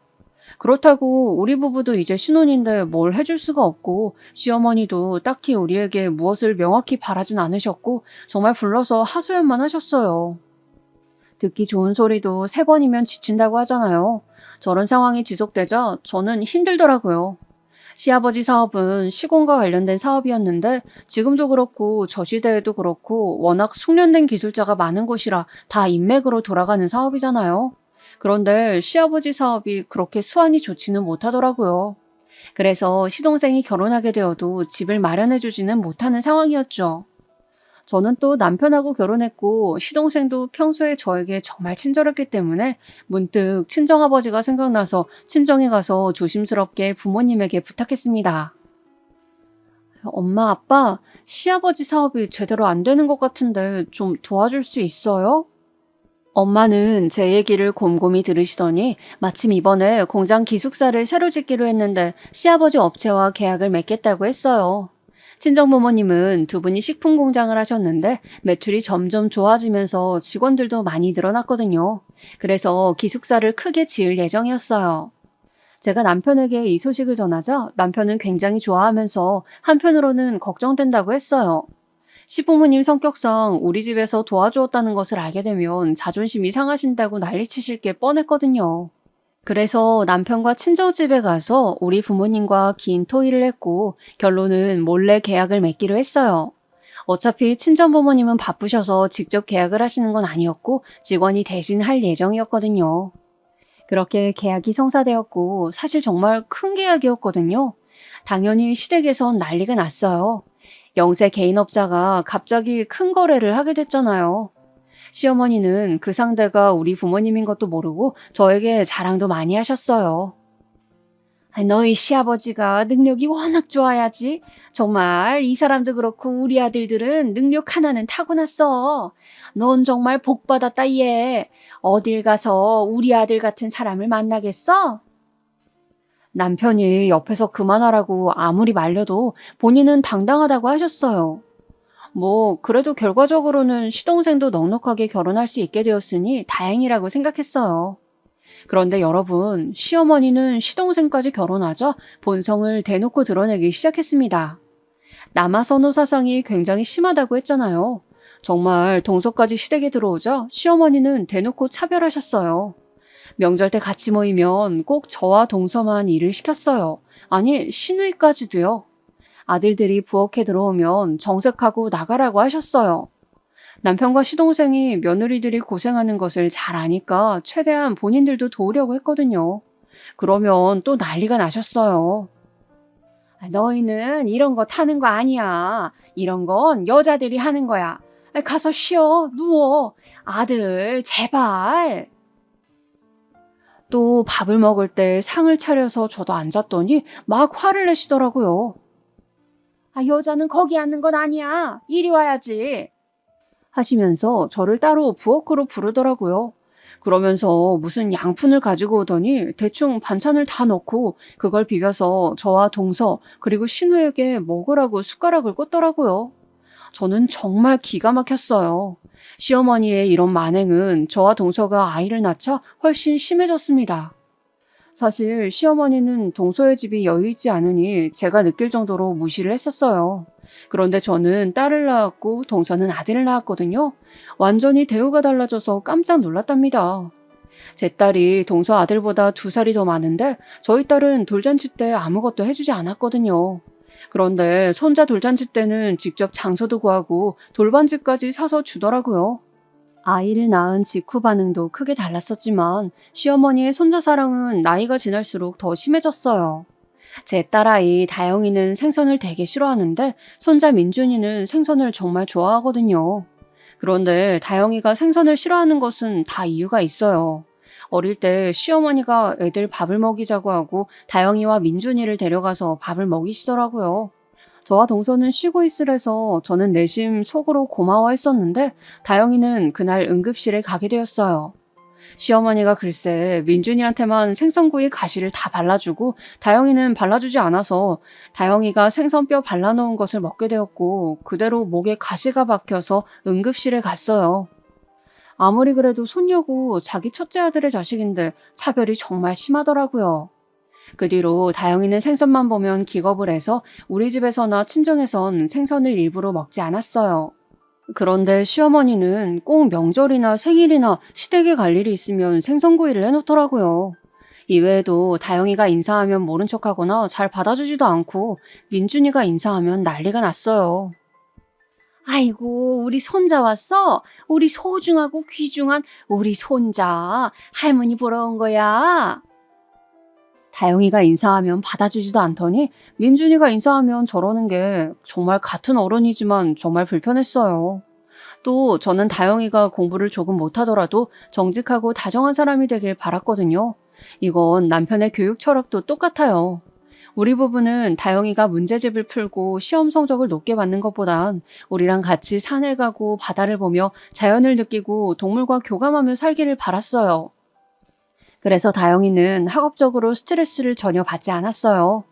그렇다고 우리 부부도 이제 신혼인데 뭘 해줄 수가 없고 시어머니도 딱히 우리에게 무엇을 명확히 바라진 않으셨고 정말 불러서 하소연만 하셨어요. 듣기 좋은 소리도 3번이면 지친다고 하잖아요. 저런 상황이 지속되자 저는 힘들더라고요. 시아버지 사업은 시공과 관련된 사업이었는데 지금도 그렇고 저 시대에도 그렇고 워낙 숙련된 기술자가 많은 곳이라 다 인맥으로 돌아가는 사업이잖아요. 그런데 시아버지 사업이 그렇게 수완이 좋지는 못하더라고요. 그래서 시동생이 결혼하게 되어도 집을 마련해주지는 못하는 상황이었죠. 저는 또 남편하고 결혼했고 시동생도 평소에 저에게 정말 친절했기 때문에 문득 친정아버지가 생각나서 친정에 가서 조심스럽게 부모님에게 부탁했습니다. 엄마, 아빠, 시아버지 사업이 제대로 안 되는 것 같은데 좀 도와줄 수 있어요? 엄마는 제 얘기를 곰곰이 들으시더니 마침 이번에 공장 기숙사를 새로 짓기로 했는데 시아버지 업체와 계약을 맺겠다고 했어요. 친정부모님은 두 분이 식품 공장을 하셨는데 매출이 점점 좋아지면서 직원들도 많이 늘어났거든요. 그래서 기숙사를 크게 지을 예정이었어요. 제가 남편에게 이 소식을 전하자 남편은 굉장히 좋아하면서 한편으로는 걱정된다고 했어요. 시부모님 성격상 우리 집에서 도와주었다는 것을 알게 되면 자존심이 상하신다고 난리치실 게 뻔했거든요. 그래서 남편과 친정집에 가서 우리 부모님과 긴 토의를 했고 결론은 몰래 계약을 맺기로 했어요. 어차피 친정부모님은 바쁘셔서 직접 계약을 하시는 건 아니었고 직원이 대신 할 예정이었거든요. 그렇게 계약이 성사되었고 사실 정말 큰 계약이었거든요. 당연히 시댁에선 난리가 났어요. 영세 개인업자가 갑자기 큰 거래를 하게 됐잖아요. 시어머니는 그 상대가 우리 부모님인 것도 모르고 저에게 자랑도 많이 하셨어요. 너희 시아버지가 능력이 워낙 좋아야지. 정말 이 사람도 그렇고 우리 아들들은 능력 하나는 타고났어. 넌 정말 복 받았다 얘. 어딜 가서 우리 아들 같은 사람을 만나겠어? 남편이 옆에서 그만하라고 아무리 말려도 본인은 당당하다고 하셨어요. 그래도 결과적으로는 시동생도 넉넉하게 결혼할 수 있게 되었으니 다행이라고 생각했어요. 그런데 여러분, 시어머니는 시동생까지 결혼하자 본성을 대놓고 드러내기 시작했습니다. 남아선호 사상이 굉장히 심하다고 했잖아요. 정말 동서까지 시댁에 들어오자 시어머니는 대놓고 차별하셨어요. 명절 때 같이 모이면 꼭 저와 동서만 일을 시켰어요. 아니, 시누이까지도요. 아들들이 부엌에 들어오면 정색하고 나가라고 하셨어요. 남편과 시동생이 며느리들이 고생하는 것을 잘 아니까 최대한 본인들도 도우려고 했거든요. 그러면 또 난리가 나셨어요. 너희는 이런 거 타는 거 아니야. 이런 건 여자들이 하는 거야. 가서 쉬어, 누워. 아들, 제발. 또 밥을 먹을 때 상을 차려서 저도 앉았더니 막 화를 내시더라고요. 여자는 거기 앉는 건 아니야. 이리 와야지. 하시면서 저를 따로 부엌으로 부르더라고요. 그러면서 무슨 양푼을 가지고 오더니 대충 반찬을 다 넣고 그걸 비벼서 저와 동서 그리고 신우에게 먹으라고 숟가락을 꽂더라고요. 저는 정말 기가 막혔어요. 시어머니의 이런 만행은 저와 동서가 아이를 낳자 훨씬 심해졌습니다. 사실 시어머니는 동서의 집이 여유 있지 않으니 제가 느낄 정도로 무시를 했었어요. 그런데 저는 딸을 낳았고 동서는 아들을 낳았거든요. 완전히 대우가 달라져서 깜짝 놀랐답니다. 제 딸이 동서 아들보다 2살이 더 많은데 저희 딸은 돌잔치 때 아무것도 해주지 않았거든요. 그런데 손자 돌잔치 때는 직접 장소도 구하고 돌반지까지 사서 주더라고요. 아이를 낳은 직후 반응도 크게 달랐었지만 시어머니의 손자 사랑은 나이가 지날수록 더 심해졌어요. 제 딸아이 다영이는 생선을 되게 싫어하는데 손자 민준이는 생선을 정말 좋아하거든요. 그런데 다영이가 생선을 싫어하는 것은 다 이유가 있어요. 어릴 때 시어머니가 애들 밥을 먹이자고 하고 다영이와 민준이를 데려가서 밥을 먹이시더라고요. 저와 동서는 쉬고 있으래서 저는 내심 속으로 고마워했었는데 다영이는 그날 응급실에 가게 되었어요. 시어머니가 글쎄 민준이한테만 생선구이 가시를 다 발라주고 다영이는 발라주지 않아서 다영이가 생선뼈 발라놓은 것을 먹게 되었고 그대로 목에 가시가 박혀서 응급실에 갔어요. 아무리 그래도 손녀고 자기 첫째 아들의 자식인데 차별이 정말 심하더라고요. 그 뒤로 다영이는 생선만 보면 기겁을 해서 우리 집에서나 친정에선 생선을 일부러 먹지 않았어요. 그런데 시어머니는 꼭 명절이나 생일이나 시댁에 갈 일이 있으면 생선구이를 해놓더라고요. 이외에도 다영이가 인사하면 모른 척하거나 잘 받아주지도 않고 민준이가 인사하면 난리가 났어요. 아이고, 우리 손자 왔어? 우리 소중하고 귀중한 우리 손자. 할머니 보러 온 거야. 다영이가 인사하면 받아주지도 않더니 민준이가 인사하면 저러는 게 정말 같은 어른이지만 정말 불편했어요. 또 저는 다영이가 공부를 조금 못하더라도 정직하고 다정한 사람이 되길 바랐거든요. 이건 남편의 교육 철학도 똑같아요. 우리 부부는 다영이가 문제집을 풀고 시험 성적을 높게 받는 것보단 우리랑 같이 산에 가고 바다를 보며 자연을 느끼고 동물과 교감하며 살기를 바랐어요. 그래서 다영이는 학업적으로 스트레스를 전혀 받지 않았어요.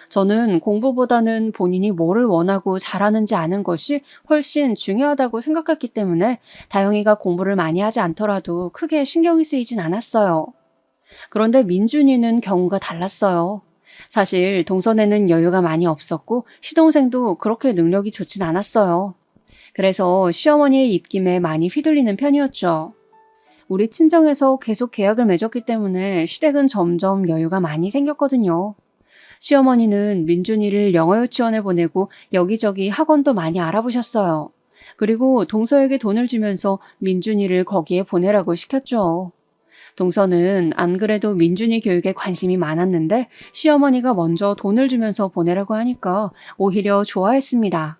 저는 공부보다는 본인이 뭐를 원하고 잘하는지 아는 것이 훨씬 중요하다고 생각했기 때문에 다영이가 공부를 많이 하지 않더라도 크게 신경이 쓰이진 않았어요. 그런데 민준이는 경우가 달랐어요. 사실 동선에는 여유가 많이 없었고 시동생도 그렇게 능력이 좋진 않았어요. 그래서 시어머니의 입김에 많이 휘둘리는 편이었죠. 우리 친정에서 계속 계약을 맺었기 때문에 시댁은 점점 여유가 많이 생겼거든요. 시어머니는 민준이를 영어 유치원에 보내고 여기저기 학원도 많이 알아보셨어요. 그리고 동서에게 돈을 주면서 민준이를 거기에 보내라고 시켰죠. 동서는 안 그래도 민준이 교육에 관심이 많았는데 시어머니가 먼저 돈을 주면서 보내라고 하니까 오히려 좋아했습니다.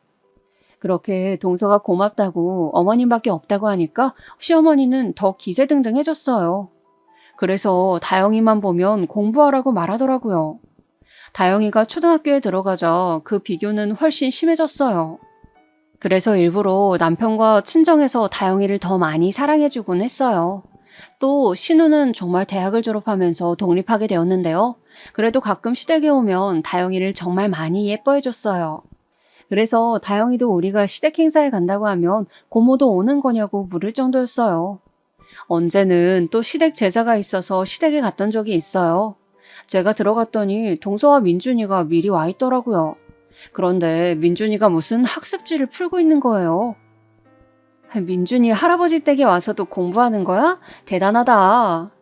그렇게 동서가 고맙다고 어머님밖에 없다고 하니까 시어머니는 더 기세등등해졌어요. 그래서 다영이만 보면 공부하라고 말하더라고요. 다영이가 초등학교에 들어가자 그 비교는 훨씬 심해졌어요. 그래서 일부러 남편과 친정에서 다영이를 더 많이 사랑해주곤 했어요. 또 신우는 정말 대학을 졸업하면서 독립하게 되었는데요. 그래도 가끔 시댁에 오면 다영이를 정말 많이 예뻐해줬어요. 그래서 다영이도 우리가 시댁 행사에 간다고 하면 고모도 오는 거냐고 물을 정도였어요. 언제는 또 시댁 제사가 있어서 시댁에 갔던 적이 있어요. 제가 들어갔더니 동서와 민준이가 미리 와 있더라고요. 그런데 민준이가 무슨 학습지를 풀고 있는 거예요. 민준이 할아버지 댁에 와서도 공부하는 거야? 대단하다.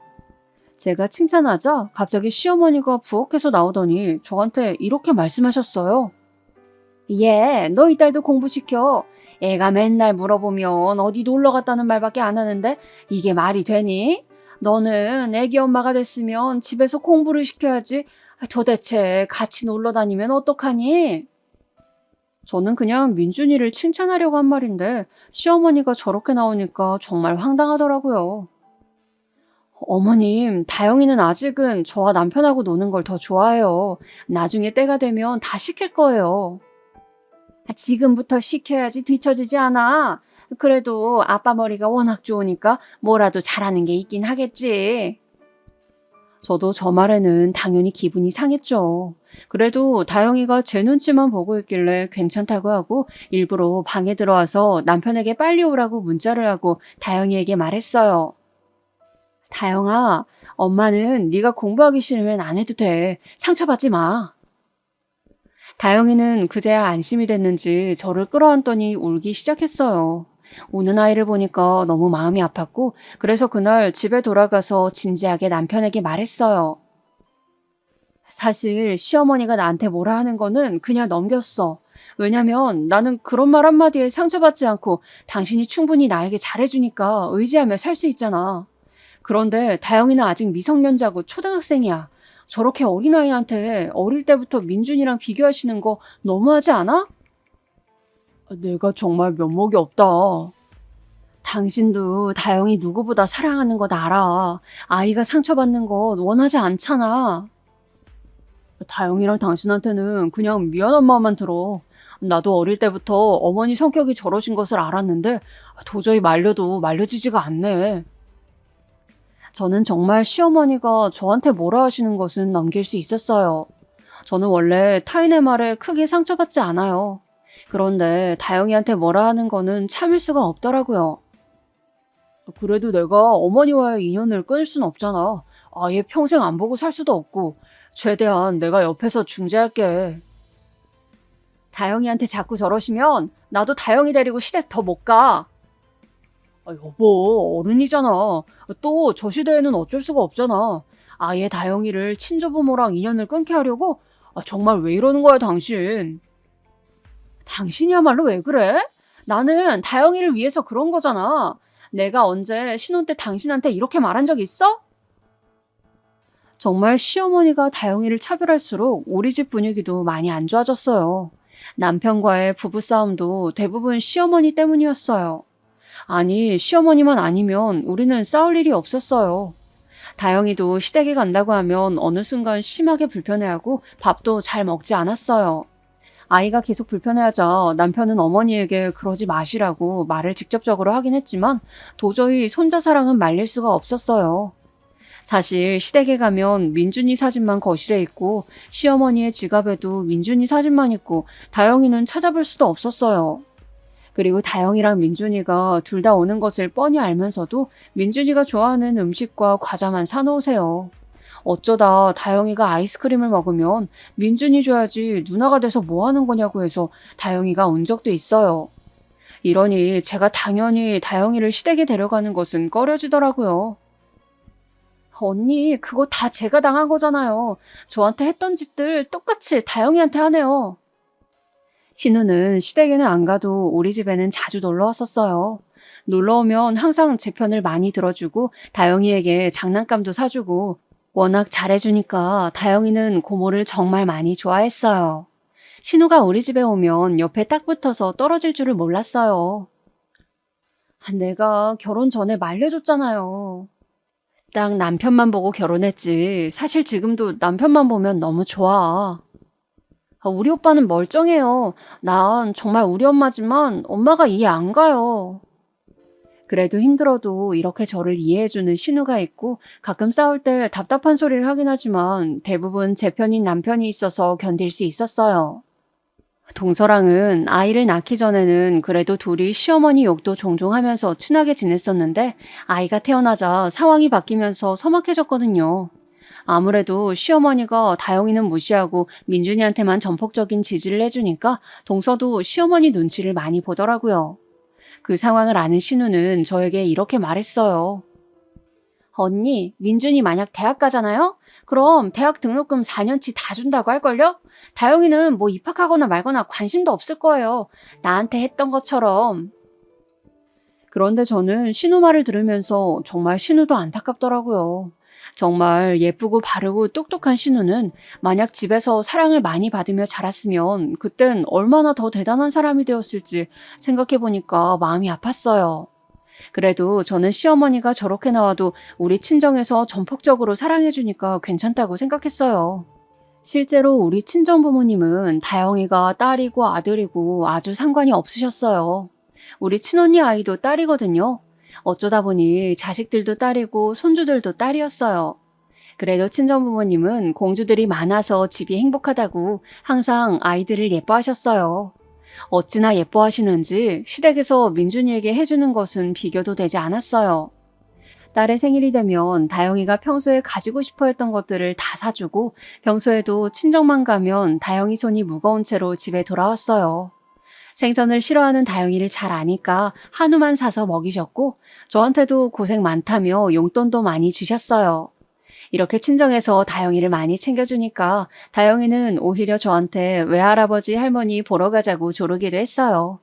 제가 칭찬하자 갑자기 시어머니가 부엌에서 나오더니 저한테 이렇게 말씀하셨어요. 얘, 너 이 딸도 공부시켜. 애가 맨날 물어보면 어디 놀러 갔다는 말밖에 안 하는데 이게 말이 되니? 너는 애기 엄마가 됐으면 집에서 공부를 시켜야지. 도대체 같이 놀러 다니면 어떡하니? 저는 그냥 민준이를 칭찬하려고 한 말인데 시어머니가 저렇게 나오니까 정말 황당하더라고요. 어머님, 다영이는 아직은 저와 남편하고 노는 걸 더 좋아해요. 나중에 때가 되면 다 시킬 거예요. 지금부터 시켜야지 뒤처지지 않아. 그래도 아빠 머리가 워낙 좋으니까 뭐라도 잘하는 게 있긴 하겠지. 저도 저 말에는 당연히 기분이 상했죠. 그래도 다영이가 제 눈치만 보고 있길래 괜찮다고 하고 일부러 방에 들어와서 남편에게 빨리 오라고 문자를 하고 다영이에게 말했어요. 다영아, 엄마는 네가 공부하기 싫으면 안 해도 돼. 상처받지 마. 다영이는 그제야 안심이 됐는지 저를 끌어안더니 울기 시작했어요. 우는 아이를 보니까 너무 마음이 아팠고 그래서 그날 집에 돌아가서 진지하게 남편에게 말했어요. 사실 시어머니가 나한테 뭐라 하는 거는 그냥 넘겼어. 왜냐면 나는 그런 말 한마디에 상처받지 않고 당신이 충분히 나에게 잘해주니까 의지하며 살 수 있잖아. 그런데 다영이는 아직 미성년자고 초등학생이야. 저렇게 어린아이한테 어릴 때부터 민준이랑 비교하시는 거 너무하지 않아? 내가 정말 면목이 없다. 당신도 다영이 누구보다 사랑하는 것 알아. 아이가 상처받는 것 원하지 않잖아. 다영이랑 당신한테는 그냥 미안한 마음만 들어. 나도 어릴 때부터 어머니 성격이 저러신 것을 알았는데 도저히 말려도 말려지지가 않네. 저는 정말 시어머니가 저한테 뭐라 하시는 것은 넘길 수 있었어요. 저는 원래 타인의 말에 크게 상처받지 않아요. 그런데 다영이한테 뭐라 하는 거는 참을 수가 없더라고요. 그래도 내가 어머니와의 인연을 끊을 순 없잖아. 아예 평생 안 보고 살 수도 없고 최대한 내가 옆에서 중재할게. 다영이한테 자꾸 저러시면 나도 다영이 데리고 시댁 더 못 가. 여보, 어른이잖아. 또 저 시대에는 어쩔 수가 없잖아. 아예 다영이를 친조부모랑 인연을 끊게 하려고? 정말 왜 이러는 거야, 당신? 당신이야말로 왜 그래? 나는 다영이를 위해서 그런 거잖아. 내가 언제 신혼 때 당신한테 이렇게 말한 적 있어? 정말 시어머니가 다영이를 차별할수록 우리 집 분위기도 많이 안 좋아졌어요. 남편과의 부부싸움도 대부분 시어머니 때문이었어요. 아니, 시어머니만 아니면 우리는 싸울 일이 없었어요. 다영이도 시댁에 간다고 하면 어느 순간 심하게 불편해하고 밥도 잘 먹지 않았어요. 아이가 계속 불편해하자 남편은 어머니에게 그러지 마시라고 말을 직접적으로 하긴 했지만 도저히 손자 사랑은 말릴 수가 없었어요. 사실 시댁에 가면 민준이 사진만 거실에 있고 시어머니의 지갑에도 민준이 사진만 있고 다영이는 찾아볼 수도 없었어요. 그리고 다영이랑 민준이가 둘 다 오는 것을 뻔히 알면서도 민준이가 좋아하는 음식과 과자만 사놓으세요. 어쩌다 다영이가 아이스크림을 먹으면 민준이 줘야지 누나가 돼서 뭐 하는 거냐고 해서 다영이가 운 적도 있어요. 이러니 제가 당연히 다영이를 시댁에 데려가는 것은 꺼려지더라고요. 언니, 그거 다 제가 당한 거잖아요. 저한테 했던 짓들 똑같이 다영이한테 하네요. 신우는 시댁에는 안 가도 우리 집에는 자주 놀러 왔었어요. 놀러 오면 항상 제 편을 많이 들어주고 다영이에게 장난감도 사주고 워낙 잘해주니까 다영이는 고모를 정말 많이 좋아했어요. 신우가 우리 집에 오면 옆에 딱 붙어서 떨어질 줄을 몰랐어요. 내가 결혼 전에 말려줬잖아요. 딱 남편만 보고 결혼했지. 사실 지금도 남편만 보면 너무 좋아. 우리 오빠는 멀쩡해요. 난 정말 우리 엄마지만 엄마가 이해 안 가요. 그래도 힘들어도 이렇게 저를 이해해주는 신우가 있고 가끔 싸울 때 답답한 소리를 하긴 하지만 대부분 제 편인 남편이 있어서 견딜 수 있었어요. 동서랑은 아이를 낳기 전에는 그래도 둘이 시어머니 욕도 종종 하면서 친하게 지냈었는데 아이가 태어나자 상황이 바뀌면서 서먹해졌거든요. 아무래도 시어머니가 다영이는 무시하고 민준이한테만 전폭적인 지지를 해주니까 동서도 시어머니 눈치를 많이 보더라고요. 그 상황을 아는 신우는 저에게 이렇게 말했어요. 언니, 민준이 만약 대학 가잖아요? 그럼 대학 등록금 4년치 다 준다고 할걸요? 다영이는 뭐 입학하거나 말거나 관심도 없을 거예요. 나한테 했던 것처럼. 그런데 저는 신우 말을 들으면서 정말 신우도 안타깝더라고요. 정말 예쁘고 바르고 똑똑한 신우는 만약 집에서 사랑을 많이 받으며 자랐으면 그땐 얼마나 더 대단한 사람이 되었을지 생각해보니까 마음이 아팠어요. 그래도 저는 시어머니가 저렇게 나와도 우리 친정에서 전폭적으로 사랑해주니까 괜찮다고 생각했어요. 실제로 우리 친정부모님은 다영이가 딸이고 아들이고 아주 상관이 없으셨어요. 우리 친언니 아이도 딸이거든요. 어쩌다 보니 자식들도 딸이고 손주들도 딸이었어요. 그래도 친정부모님은 공주들이 많아서 집이 행복하다고 항상 아이들을 예뻐하셨어요. 어찌나 예뻐하시는지 시댁에서 민준이에게 해주는 것은 비교도 되지 않았어요. 딸의 생일이 되면 다영이가 평소에 가지고 싶어 했던 것들을 다 사주고 평소에도 친정만 가면 다영이 손이 무거운 채로 집에 돌아왔어요. 생선을 싫어하는 다영이를 잘 아니까 한우만 사서 먹이셨고 저한테도 고생 많다며 용돈도 많이 주셨어요. 이렇게 친정에서 다영이를 많이 챙겨주니까 다영이는 오히려 저한테 외할아버지 할머니 보러 가자고 조르기도 했어요.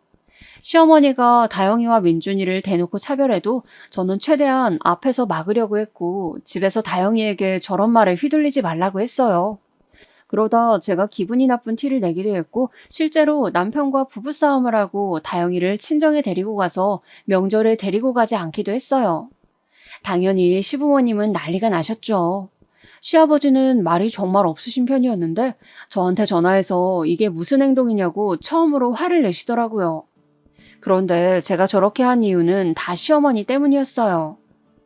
시어머니가 다영이와 민준이를 대놓고 차별해도 저는 최대한 앞에서 막으려고 했고 집에서 다영이에게 저런 말에 휘둘리지 말라고 했어요. 그러다 제가 기분이 나쁜 티를 내기도 했고 실제로 남편과 부부싸움을 하고 다영이를 친정에 데리고 가서 명절에 데리고 가지 않기도 했어요. 당연히 시부모님은 난리가 나셨죠. 시아버지는 말이 정말 없으신 편이었는데 저한테 전화해서 이게 무슨 행동이냐고 처음으로 화를 내시더라고요. 그런데 제가 저렇게 한 이유는 다 시어머니 때문이었어요.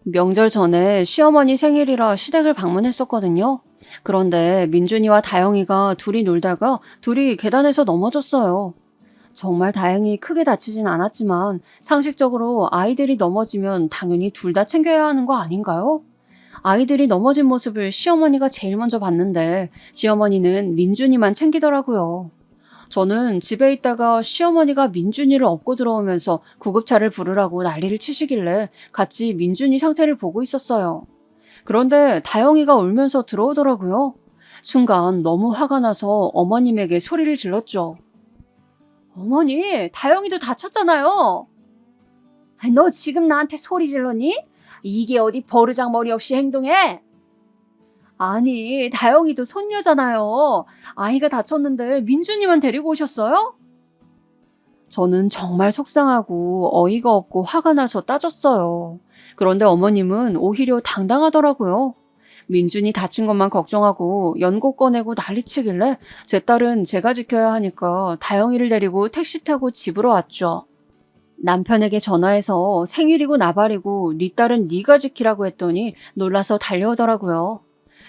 명절 전에 시어머니 생일이라 시댁을 방문했었거든요. 그런데 민준이와 다영이가 둘이 놀다가 둘이 계단에서 넘어졌어요. 정말 다행히 크게 다치진 않았지만 상식적으로 아이들이 넘어지면 당연히 둘 다 챙겨야 하는 거 아닌가요? 아이들이 넘어진 모습을 시어머니가 제일 먼저 봤는데 시어머니는 민준이만 챙기더라고요. 저는 집에 있다가 시어머니가 민준이를 업고 들어오면서 구급차를 부르라고 난리를 치시길래 같이 민준이 상태를 보고 있었어요. 그런데 다영이가 울면서 들어오더라고요. 순간 너무 화가 나서 어머님에게 소리를 질렀죠. 어머니, 다영이도 다쳤잖아요. 너 지금 나한테 소리 질렀니? 이게 어디 버르장머리 없이 행동해? 아니, 다영이도 손녀잖아요. 아이가 다쳤는데 민준이만 데리고 오셨어요? 저는 정말 속상하고 어이가 없고 화가 나서 따졌어요. 그런데 어머님은 오히려 당당하더라고요. 민준이 다친 것만 걱정하고 연고 꺼내고 난리치길래 제 딸은 제가 지켜야 하니까 다영이를 데리고 택시 타고 집으로 왔죠. 남편에게 전화해서 생일이고 나발이고 네 딸은 네가 지키라고 했더니 놀라서 달려오더라고요.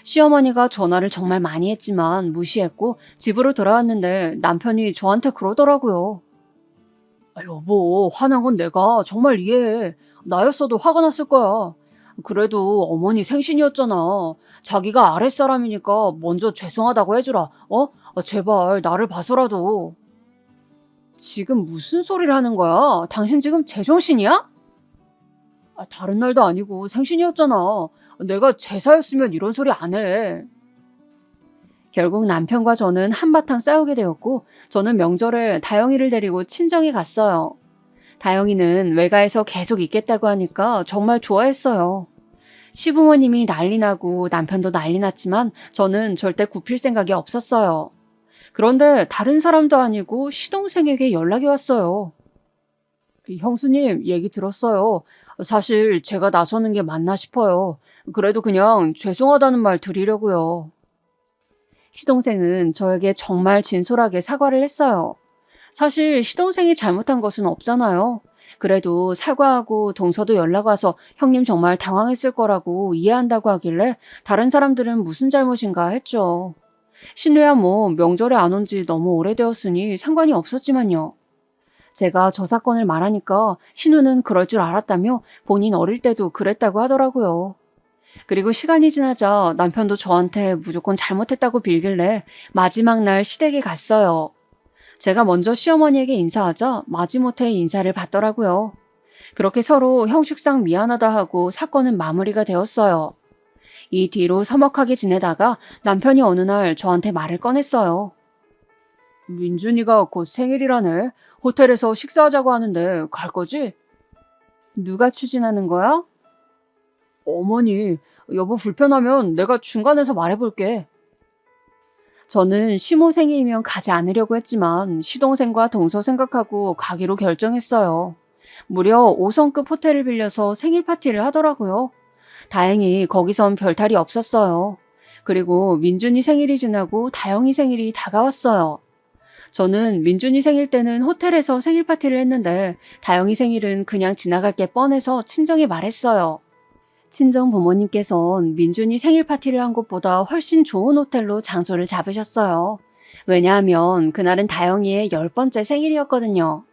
시어머니가 전화를 정말 많이 했지만 무시했고 집으로 돌아왔는데 남편이 저한테 그러더라고요. 여보, 화난 건 내가 정말 이해해. 나였어도 화가 났을 거야. 그래도 어머니 생신이었잖아. 자기가 아랫사람이니까 먼저 죄송하다고 해주라. 제발 나를 봐서라도. 지금 무슨 소리를 하는 거야? 당신 지금 제정신이야? 다른 날도 아니고 생신이었잖아. 내가 제사였으면 이런 소리 안 해. 결국 남편과 저는 한바탕 싸우게 되었고 저는 명절에 다영이를 데리고 친정에 갔어요. 다영이는 외가에서 계속 있겠다고 하니까 정말 좋아했어요. 시부모님이 난리 나고 남편도 난리 났지만 저는 절대 굽힐 생각이 없었어요. 그런데 다른 사람도 아니고 시동생에게 연락이 왔어요. 형수님, 얘기 들었어요. 사실 제가 나서는 게 맞나 싶어요. 그래도 그냥 죄송하다는 말 드리려고요. 시동생은 저에게 정말 진솔하게 사과를 했어요. 사실 시동생이 잘못한 것은 없잖아요. 그래도 사과하고 동서도 연락 와서 형님 정말 당황했을 거라고 이해한다고 하길래 다른 사람들은 무슨 잘못인가 했죠. 신우야 뭐 명절에 안 온 지 너무 오래되었으니 상관이 없었지만요. 제가 저 사건을 말하니까 신우는 그럴 줄 알았다며 본인 어릴 때도 그랬다고 하더라고요. 그리고 시간이 지나자 남편도 저한테 무조건 잘못했다고 빌길래 마지막 날 시댁에 갔어요. 제가 먼저 시어머니에게 인사하자 마지못해 인사를 받더라고요. 그렇게 서로 형식상 미안하다 하고 사건은 마무리가 되었어요. 이 뒤로 서먹하게 지내다가 남편이 어느 날 저한테 말을 꺼냈어요. 민준이가 곧 생일이라네. 호텔에서 식사하자고 하는데 갈 거지? 누가 추진하는 거야? 어머니, 여보 불편하면 내가 중간에서 말해볼게. 저는 시모 생일이면 가지 않으려고 했지만 시동생과 동서 생각하고 가기로 결정했어요. 무려 5성급 호텔을 빌려서 생일 파티를 하더라고요. 다행히 거기선 별탈이 없었어요. 그리고 민준이 생일이 지나고 다영이 생일이 다가왔어요. 저는 민준이 생일 때는 호텔에서 생일 파티를 했는데 다영이 생일은 그냥 지나갈 게 뻔해서 친정에 말했어요. 친정 부모님께선 민준이 생일 파티를 한 곳보다 훨씬 좋은 호텔로 장소를 잡으셨어요. 왜냐하면 그날은 다영이의 10번째 생일이었거든요.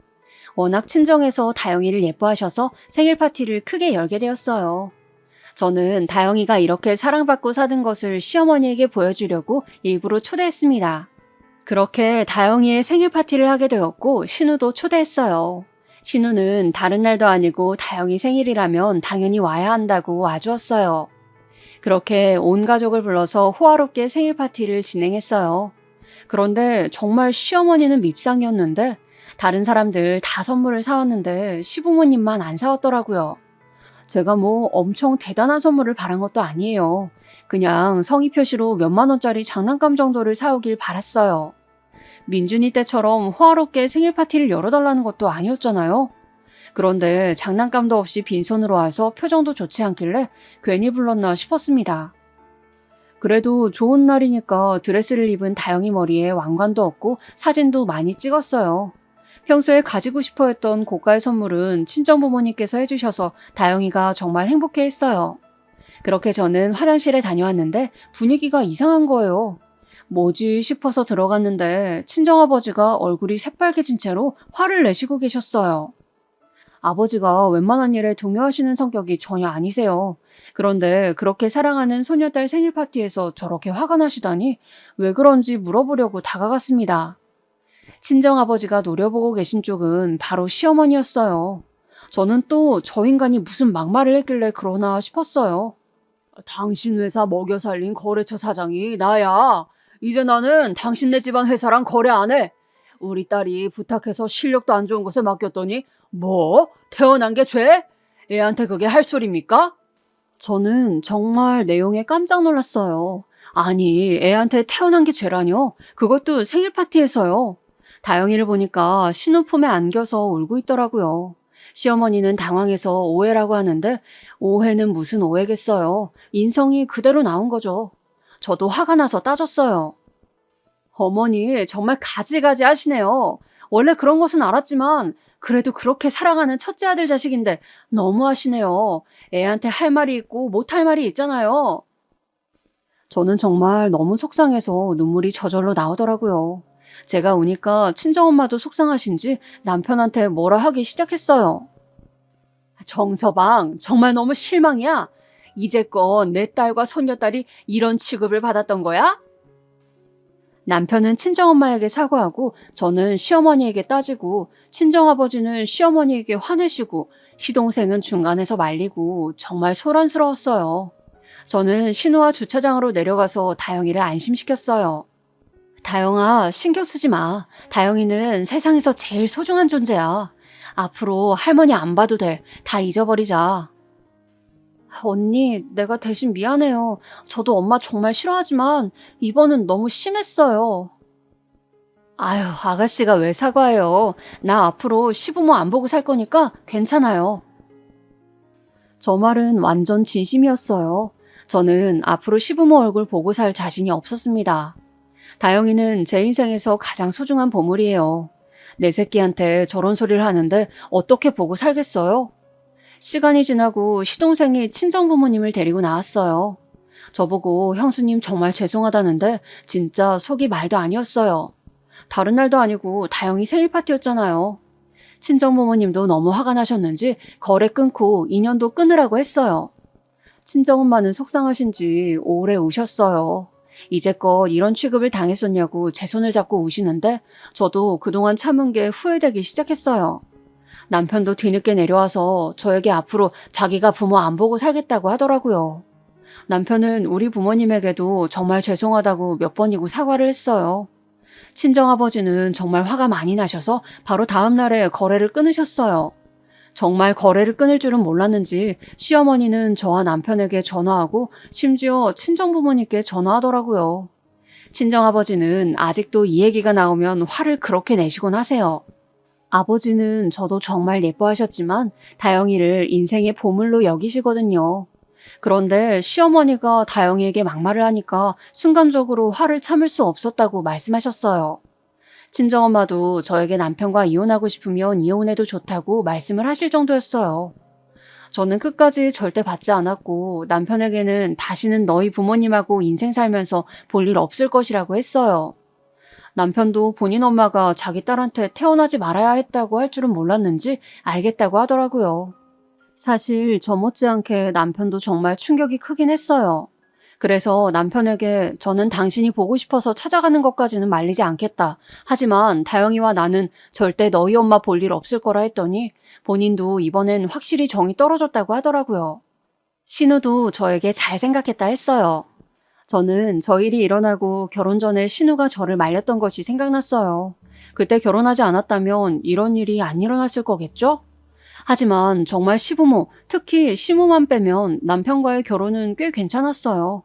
워낙 친정에서 다영이를 예뻐하셔서 생일 파티를 크게 열게 되었어요. 저는 다영이가 이렇게 사랑받고 사는 것을 시어머니에게 보여주려고 일부러 초대했습니다. 그렇게 다영이의 생일 파티를 하게 되었고 신우도 초대했어요. 신우는 다른 날도 아니고 다영이 생일이라면 당연히 와야 한다고 와주었어요. 그렇게 온 가족을 불러서 호화롭게 생일 파티를 진행했어요. 그런데 정말 시어머니는 밉상이었는데 다른 사람들 다 선물을 사왔는데 시부모님만 안 사왔더라고요. 제가 뭐 엄청 대단한 선물을 바란 것도 아니에요. 그냥 성의 표시로 몇만 원짜리 장난감 정도를 사오길 바랐어요. 민준이 때처럼 호화롭게 생일 파티를 열어달라는 것도 아니었잖아요. 그런데 장난감도 없이 빈손으로 와서 표정도 좋지 않길래 괜히 불렀나 싶었습니다. 그래도 좋은 날이니까 드레스를 입은 다영이 머리에 왕관도 얻고 사진도 많이 찍었어요. 평소에 가지고 싶어 했던 고가의 선물은 친정부모님께서 해주셔서 다영이가 정말 행복해했어요. 그렇게 저는 화장실에 다녀왔는데 분위기가 이상한 거예요. 뭐지 싶어서 들어갔는데 친정아버지가 얼굴이 새빨개진 채로 화를 내시고 계셨어요. 아버지가 웬만한 일에 동요하시는 성격이 전혀 아니세요. 그런데 그렇게 사랑하는 소녀딸 생일 파티에서 저렇게 화가 나시다니 왜 그런지 물어보려고 다가갔습니다. 친정아버지가 노려보고 계신 쪽은 바로 시어머니였어요. 저는 또 저 인간이 무슨 막말을 했길래 그러나 싶었어요. 당신 회사 먹여 살린 거래처 사장이 나야. 이제 나는 당신네 집안 회사랑 거래 안 해. 우리 딸이 부탁해서 실력도 안 좋은 곳에 맡겼더니 뭐? 태어난 게 죄? 애한테 그게 할 소리입니까? 저는 정말 내용에 깜짝 놀랐어요. 아니, 애한테 태어난 게 죄라뇨? 그것도 생일 파티에서요. 다영이를 보니까 신우 품에 안겨서 울고 있더라고요. 시어머니는 당황해서 오해라고 하는데 오해는 무슨 오해겠어요. 인성이 그대로 나온 거죠. 저도 화가 나서 따졌어요. 어머니, 정말 가지가지 하시네요. 원래 그런 것은 알았지만 그래도 그렇게 사랑하는 첫째 아들 자식인데 너무하시네요. 애한테 할 말이 있고 못할 말이 있잖아요. 저는 정말 너무 속상해서 눈물이 저절로 나오더라고요. 제가 우니까 친정엄마도 속상하신지 남편한테 뭐라 하기 시작했어요. 정서방, 정말 너무 실망이야. 이제껏 내 딸과 손녀딸이 이런 취급을 받았던 거야? 남편은 친정엄마에게 사과하고 저는 시어머니에게 따지고 친정아버지는 시어머니에게 화내시고 시동생은 중간에서 말리고 정말 소란스러웠어요. 저는 신우와 주차장으로 내려가서 다영이를 안심시켰어요. 다영아, 신경 쓰지 마. 다영이는 세상에서 제일 소중한 존재야. 앞으로 할머니 안 봐도 돼. 다 잊어버리자. 언니, 내가 대신 미안해요. 저도 엄마 정말 싫어하지만 이번은 너무 심했어요. 아유, 아가씨가 왜 사과해요. 나 앞으로 시부모 안 보고 살 거니까 괜찮아요. 저 말은 완전 진심이었어요. 저는 앞으로 시부모 얼굴 보고 살 자신이 없었습니다. 다영이는 제 인생에서 가장 소중한 보물이에요. 내 새끼한테 저런 소리를 하는데 어떻게 보고 살겠어요? 시간이 지나고 시동생이 친정부모님을 데리고 나왔어요. 저보고 형수님 정말 죄송하다는데 진짜 속이 말도 아니었어요. 다른 날도 아니고 다영이 생일 파티였잖아요. 친정부모님도 너무 화가 나셨는지 거래 끊고 인연도 끊으라고 했어요. 친정엄마는 속상하신지 오래 우셨어요. 이제껏 이런 취급을 당했었냐고 제 손을 잡고 우시는데 저도 그동안 참은 게 후회되기 시작했어요. 남편도 뒤늦게 내려와서 저에게 앞으로 자기가 부모 안 보고 살겠다고 하더라고요. 남편은 우리 부모님에게도 정말 죄송하다고 몇 번이고 사과를 했어요. 친정아버지는 정말 화가 많이 나셔서 바로 다음 날에 거래를 끊으셨어요. 정말 거래를 끊을 줄은 몰랐는지 시어머니는 저와 남편에게 전화하고 심지어 친정부모님께 전화하더라고요. 친정아버지는 아직도 이 얘기가 나오면 화를 그렇게 내시곤 하세요. 아버지는 저도 정말 예뻐하셨지만 다영이를 인생의 보물로 여기시거든요. 그런데 시어머니가 다영이에게 막말을 하니까 순간적으로 화를 참을 수 없었다고 말씀하셨어요. 친정엄마도 저에게 남편과 이혼하고 싶으면 이혼해도 좋다고 말씀을 하실 정도였어요. 저는 끝까지 절대 받지 않았고 남편에게는 다시는 너희 부모님하고 인생 살면서 볼 일 없을 것이라고 했어요. 남편도 본인 엄마가 자기 딸한테 태어나지 말아야 했다고 할 줄은 몰랐는지 알겠다고 하더라고요. 사실 저 못지않게 남편도 정말 충격이 크긴 했어요. 그래서 남편에게 저는 당신이 보고 싶어서 찾아가는 것까지는 말리지 않겠다. 하지만 다영이와 나는 절대 너희 엄마 볼 일 없을 거라 했더니 본인도 이번엔 확실히 정이 떨어졌다고 하더라고요. 신우도 저에게 잘 생각했다 했어요. 저는 저 일이 일어나고 결혼 전에 신우가 저를 말렸던 것이 생각났어요. 그때 결혼하지 않았다면 이런 일이 안 일어났을 거겠죠? 하지만 정말 시부모, 특히 시모만 빼면 남편과의 결혼은 꽤 괜찮았어요.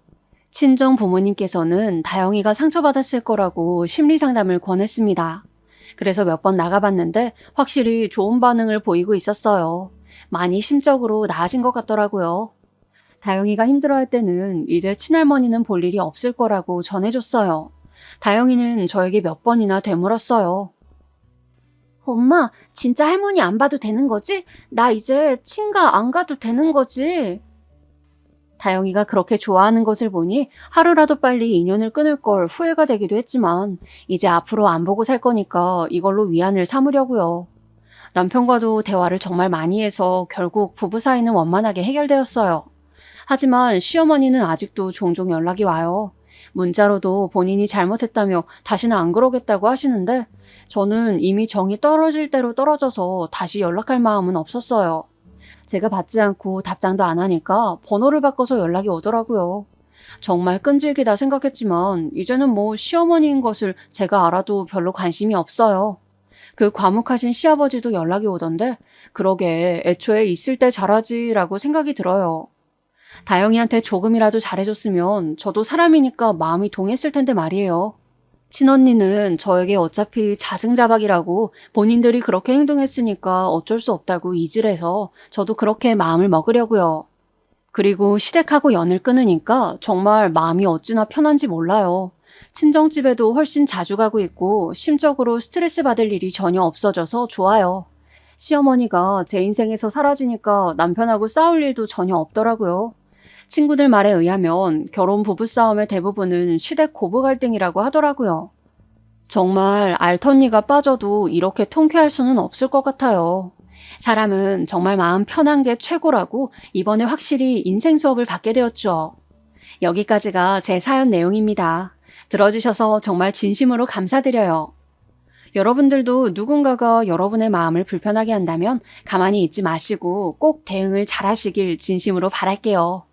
친정 부모님께서는 다영이가 상처받았을 거라고 심리 상담을 권했습니다. 그래서 몇 번 나가봤는데 확실히 좋은 반응을 보이고 있었어요. 많이 심적으로 나아진 것 같더라고요. 다영이가 힘들어할 때는 이제 친할머니는 볼 일이 없을 거라고 전해줬어요. 다영이는 저에게 몇 번이나 되물었어요. 엄마, 진짜 할머니 안 봐도 되는 거지? 나 이제 친가 안 가도 되는 거지? 다영이가 그렇게 좋아하는 것을 보니 하루라도 빨리 인연을 끊을 걸 후회가 되기도 했지만 이제 앞으로 안 보고 살 거니까 이걸로 위안을 삼으려고요. 남편과도 대화를 정말 많이 해서 결국 부부 사이는 원만하게 해결되었어요. 하지만 시어머니는 아직도 종종 연락이 와요. 문자로도 본인이 잘못했다며 다시는 안 그러겠다고 하시는데 저는 이미 정이 떨어질 대로 떨어져서 다시 연락할 마음은 없었어요. 제가 받지 않고 답장도 안 하니까 번호를 바꿔서 연락이 오더라고요. 정말 끈질기다 생각했지만 이제는 뭐 시어머니인 것을 제가 알아도 별로 관심이 없어요. 그 과묵하신 시아버지도 연락이 오던데 그러게 애초에 있을 때 잘하지라고 생각이 들어요. 다영이한테 조금이라도 잘해줬으면 저도 사람이니까 마음이 동했을 텐데 말이에요. 친언니는 저에게 어차피 자승자박이라고 본인들이 그렇게 행동했으니까 어쩔 수 없다고 이질해서 저도 그렇게 마음을 먹으려고요. 그리고 시댁하고 연을 끊으니까 정말 마음이 어찌나 편한지 몰라요. 친정집에도 훨씬 자주 가고 있고 심적으로 스트레스 받을 일이 전혀 없어져서 좋아요. 시어머니가 제 인생에서 사라지니까 남편하고 싸울 일도 전혀 없더라고요. 친구들 말에 의하면 결혼 부부싸움의 대부분은 시댁 고부 갈등이라고 하더라고요. 정말 알턴니가 빠져도 이렇게 통쾌할 수는 없을 것 같아요. 사람은 정말 마음 편한 게 최고라고 이번에 확실히 인생 수업을 받게 되었죠. 여기까지가 제 사연 내용입니다. 들어주셔서 정말 진심으로 감사드려요. 여러분들도 누군가가 여러분의 마음을 불편하게 한다면 가만히 있지 마시고 꼭 대응을 잘하시길 진심으로 바랄게요.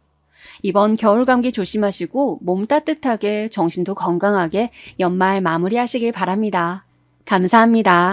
이번 겨울 감기 조심하시고 몸 따뜻하게 정신도 건강하게 연말 마무리하시길 바랍니다. 감사합니다.